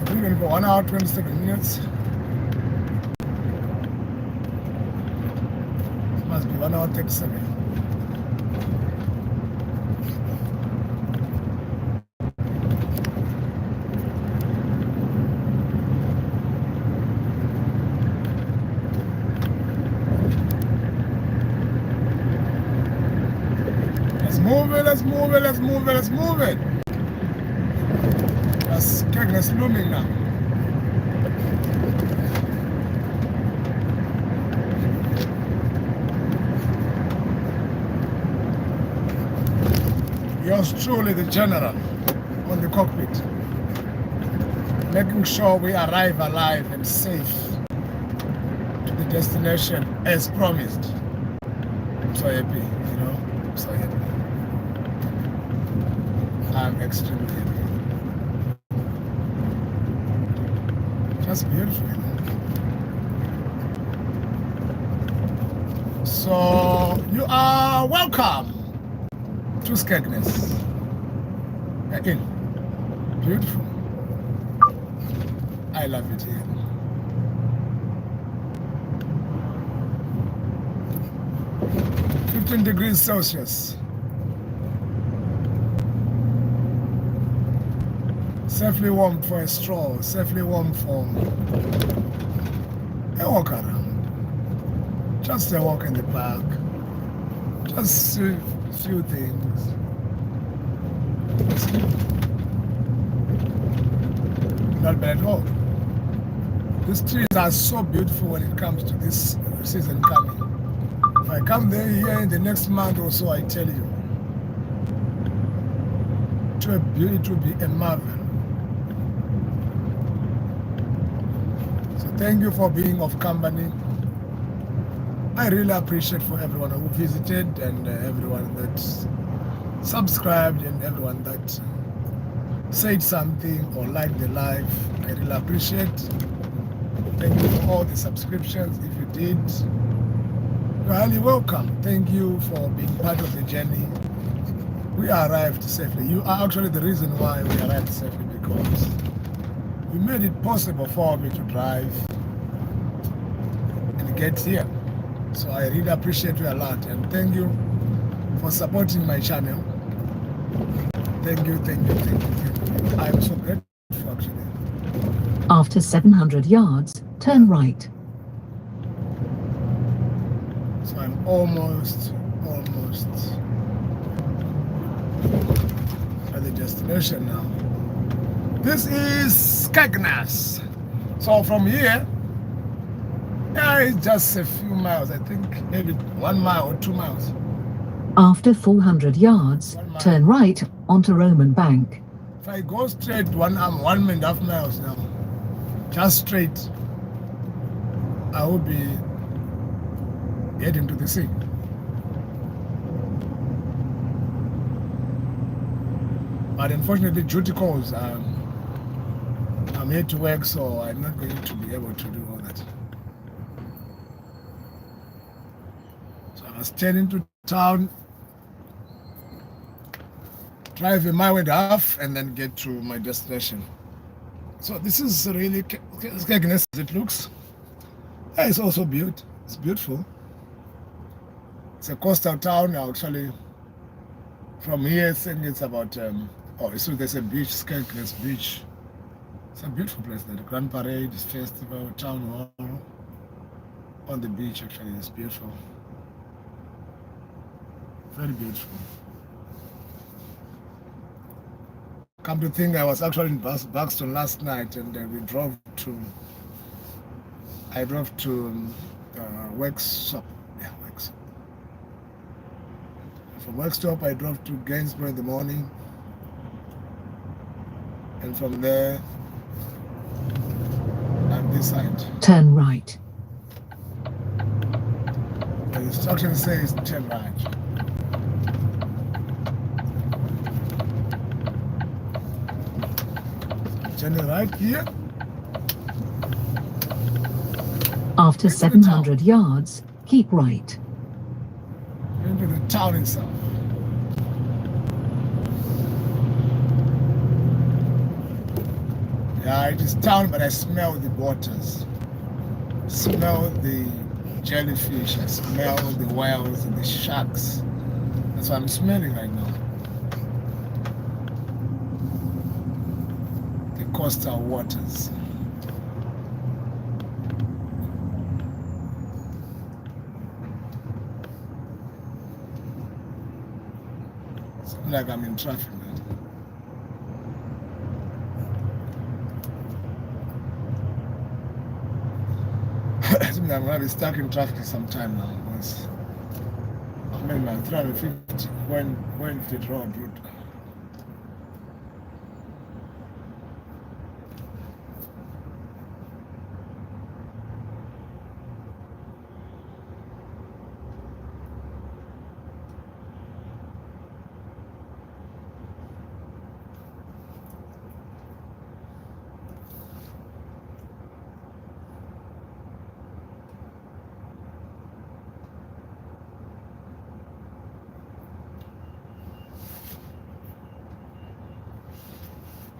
Driven for 1 hour 27 minutes. It must be 1 hour 37. Let's move it, let's move it, let's move it, let's move it. That's Skegness looming now. Yours truly, the general, on the cockpit, making sure we arrive alive and safe to the destination as promised. I'm so happy, you know, I'm so happy. I'm extremely happy. Just beautiful, you know. So you are welcome to Skegness. Again, beautiful. I love it here. °15°C. Safely warm for a stroll, safely warm for a walk around. Just a walk in the park. Just a few things. Not bad at all. These trees are so beautiful when it comes to this season coming. If I come there here in the next month or so, I tell you, it will be a marvel. So thank you for being of company. I really appreciate for everyone who visited and everyone that subscribed and everyone that said something or liked the live. I really appreciate. Thank you for all the subscriptions. If you did, you're highly welcome. Thank you for being part of the journey. We arrived safely. You are actually the reason why we arrived safely, because you made it possible for me to drive and get here. So I really appreciate you a lot, and thank you for supporting my channel. Thank you, thank you, thank you, thank you. I'm so grateful actually. After 700 yards, turn right. So I'm almost at the destination now. This is Skegness. So from here, it's just a few miles, I think maybe 1 mile or 2 miles. After 400 yards, turn right onto Roman Bank. If I go straight, I'm 1.5 miles now. Just straight, I will be heading to the sea. But unfortunately, duty calls. I'm here to work, so I'm not going to be able to do all that. So I was turning to town, drive a mile and a half, and then get to my destination. So this is really Skegness as it looks. It's also beautiful. It's beautiful. It's a coastal town. Actually, from here, I think it's about so there's a beach, Skegness Beach. It's a beautiful place there. The Grand Parade, Festival, Town Hall. On the beach, actually, it's beautiful. Very beautiful. Come to think, I was actually in Buxton last night, and then I drove to Workshop. Yeah, Workshop. From Workshop, I drove to Gainsborough in the morning, and from there, on this side. Turn right. The instruction says turn right. Turning right here. After 700 yards, keep right. Into the town itself. Yeah, it is town, but I smell the waters. Smell the jellyfish. I smell the whales and the sharks. That's what I'm smelling right now. The coastal waters. Something like I'm in traffic, man. I think I'm going to be stuck in traffic sometime now, because and 350 when the road route.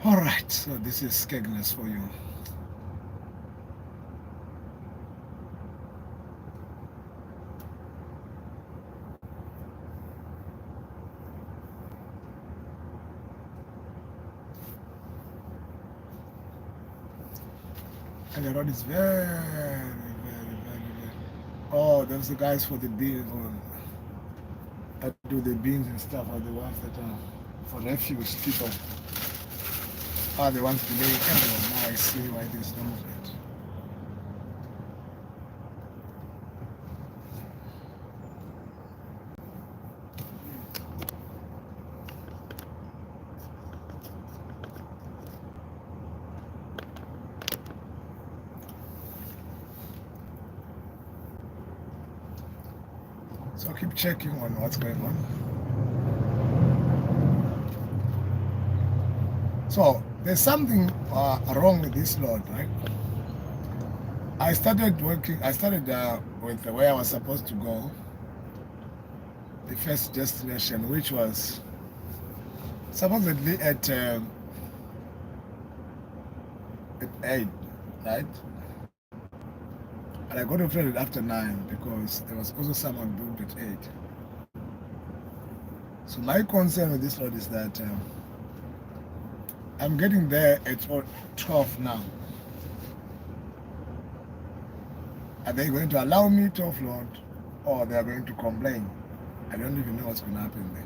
All right, so this is Skegness for you. And the road is very. Oh, those the guys for the beans, that do the beans and stuff, are the ones that are for refuse people. Are the ones delaying. Anyway, now I see why there's no movement. So keep checking on what's going on. So there's something wrong with this load, right? I started with where I was supposed to go, the first destination, which was supposedly at 8, right? And I got offended after 9 because there was also someone booked at 8. So my concern with this road is that I'm getting there at 12 now. Are they going to allow me to offload, or they are going to complain? I don't even know what's going to happen there.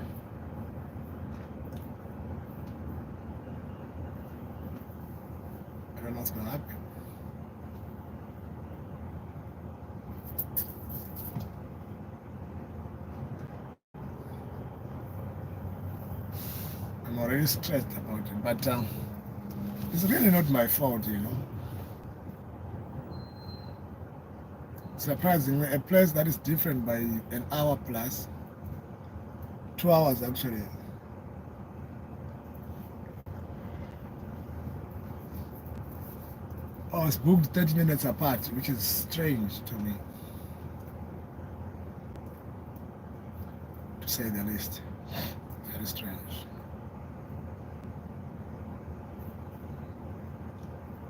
I don't know what's going to happen. I'm already stressed about it, but it's really not my fault, you know. Surprisingly, a place that is different by an hour plus, 2 hours actually. I was booked 30 minutes apart, which is strange to me, to say the least. Very strange.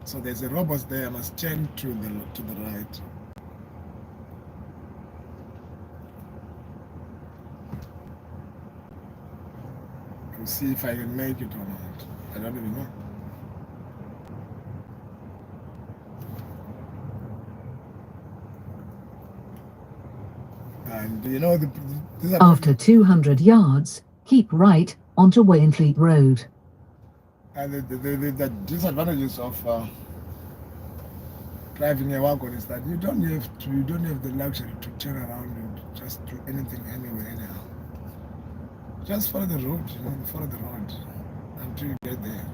So there's a robot there. I must turn to the right. To see if I can make it or not. I don't even know. And you know, after 200 yards, keep right onto Wainfleet Road. And the disadvantages of driving a wagon is that you don't have the luxury to turn around and just do anything anywhere anyhow. Just follow the road, you know, follow the road until you get there.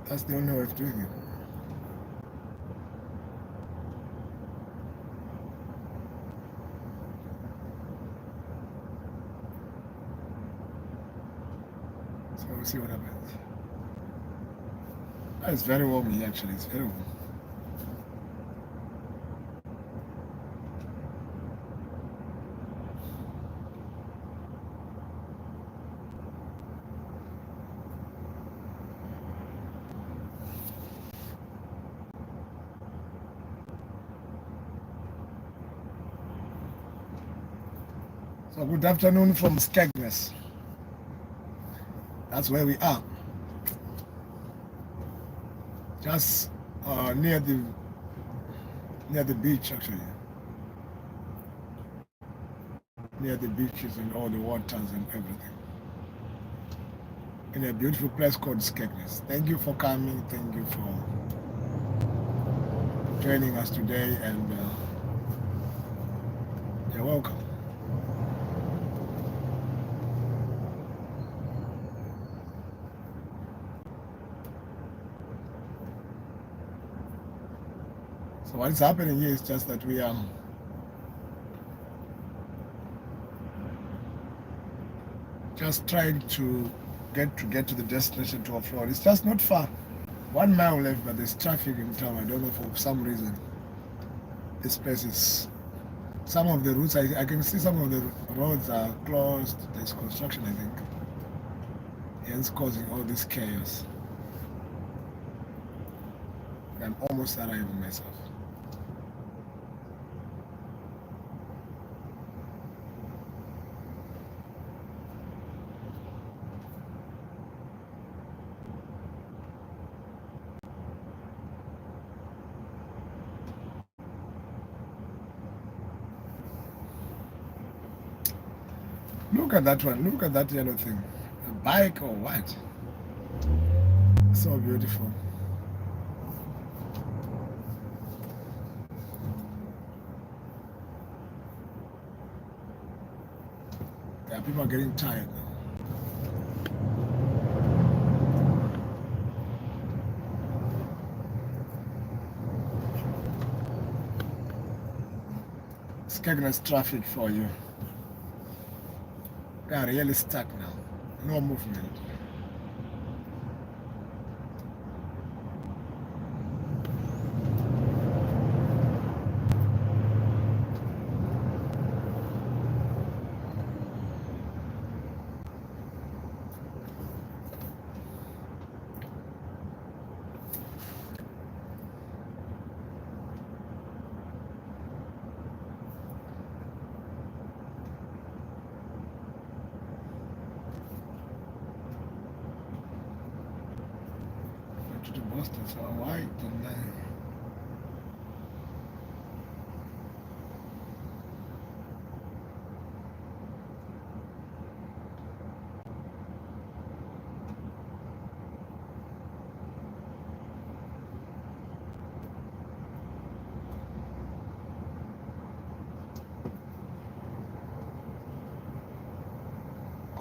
That's the only way of doing it. So we'll see what happens. It's very warm here actually, it's very warm. So good afternoon from Skegness. That's where we are. Just near the beach actually. Near the beaches and all the waters and everything. In a beautiful place called Skegness. Thank you for coming. Thank you for joining us today, and You're welcome. So what's happening here is just that we are just trying to get to the destination to off-road. It's just not far. 1 mile left, but there's traffic in town. I don't know, for some reason this place is, some of the routes, I can see some of the roads are closed. There's construction, I think. Yeah, it's causing all this chaos. I'm almost arriving myself. Look at that one. Look at that yellow thing. A bike or what? So beautiful. Yeah, people are getting tired now. Skegness traffic for you. They are really stuck now. No movement. To the Boston, so why didn't I?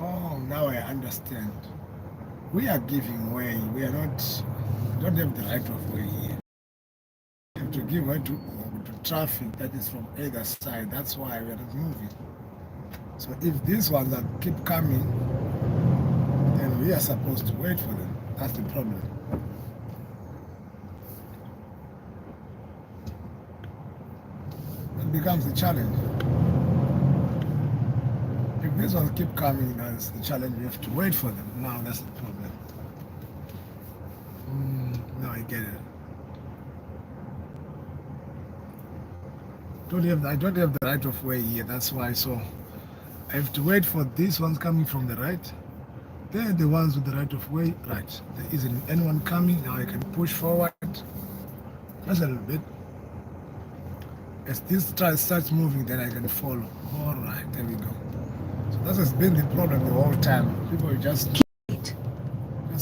Oh, now I understand. We are giving way. We are not. Don't have the right of way here. We have to give way to traffic that is from either side. That's why we are not moving. So if these ones that keep coming, then we are supposed to wait for them. That's the problem. It becomes a challenge. If these ones keep coming, that's the challenge. We have to wait for them. Now that's the problem. Now I get it. I don't have the right of way here. That's why. So I have to wait for these ones coming from the right. They're the ones with the right of way. Right. There isn't anyone coming. Now I can push forward just a little bit. As this train starts moving, then I can follow. All right. There we go. So that has been the problem the whole time. People are just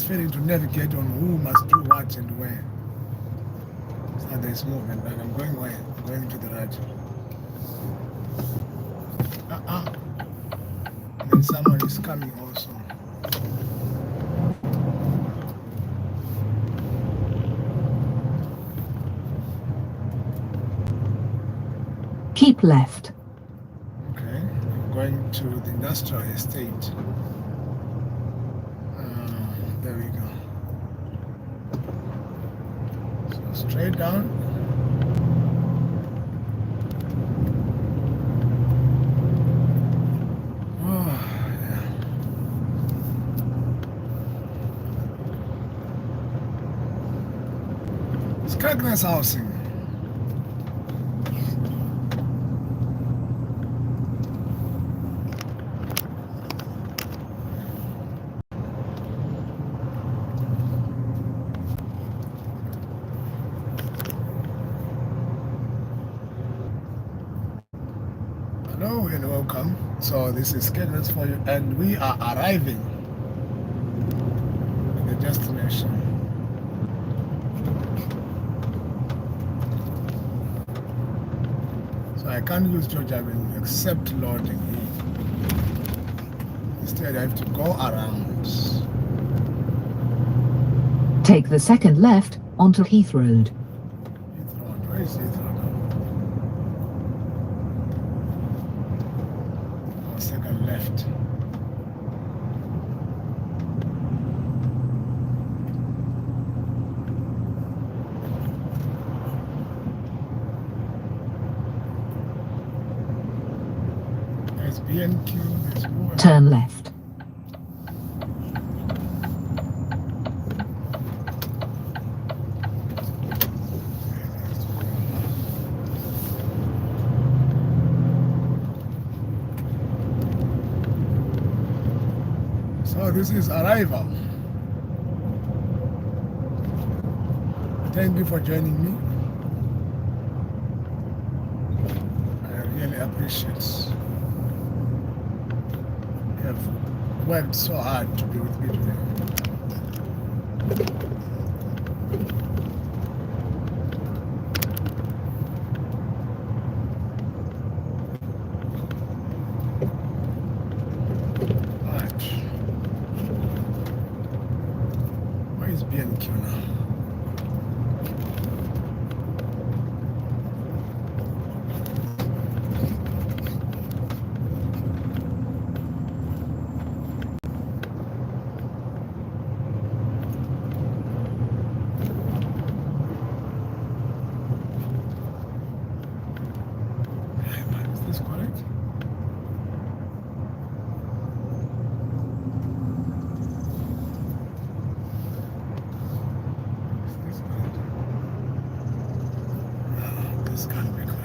failing to navigate on who must do what and where. So there's movement, but I'm going where? I'm going to the right. And then someone is coming also. Keep left. Okay, I'm going to the industrial estate. There we go. So straight down. Oh, yeah. Skegness housing. Hello and welcome. So this is Skegness for you, and we are arriving at the destination. So I can't use George Avenue except Lord Hill. Instead, I have to go around. Take the second left onto Heath Road. Heath Road. Where is Heath Road? Oh, second left. There's BNQ, there's more. Turn left. So this is arrival. Thank you for joining me. I really appreciate it. You have worked so hard to be with me today. Right. Where is BNQ now? Is this correct? Is this correct? No, this can't be correct.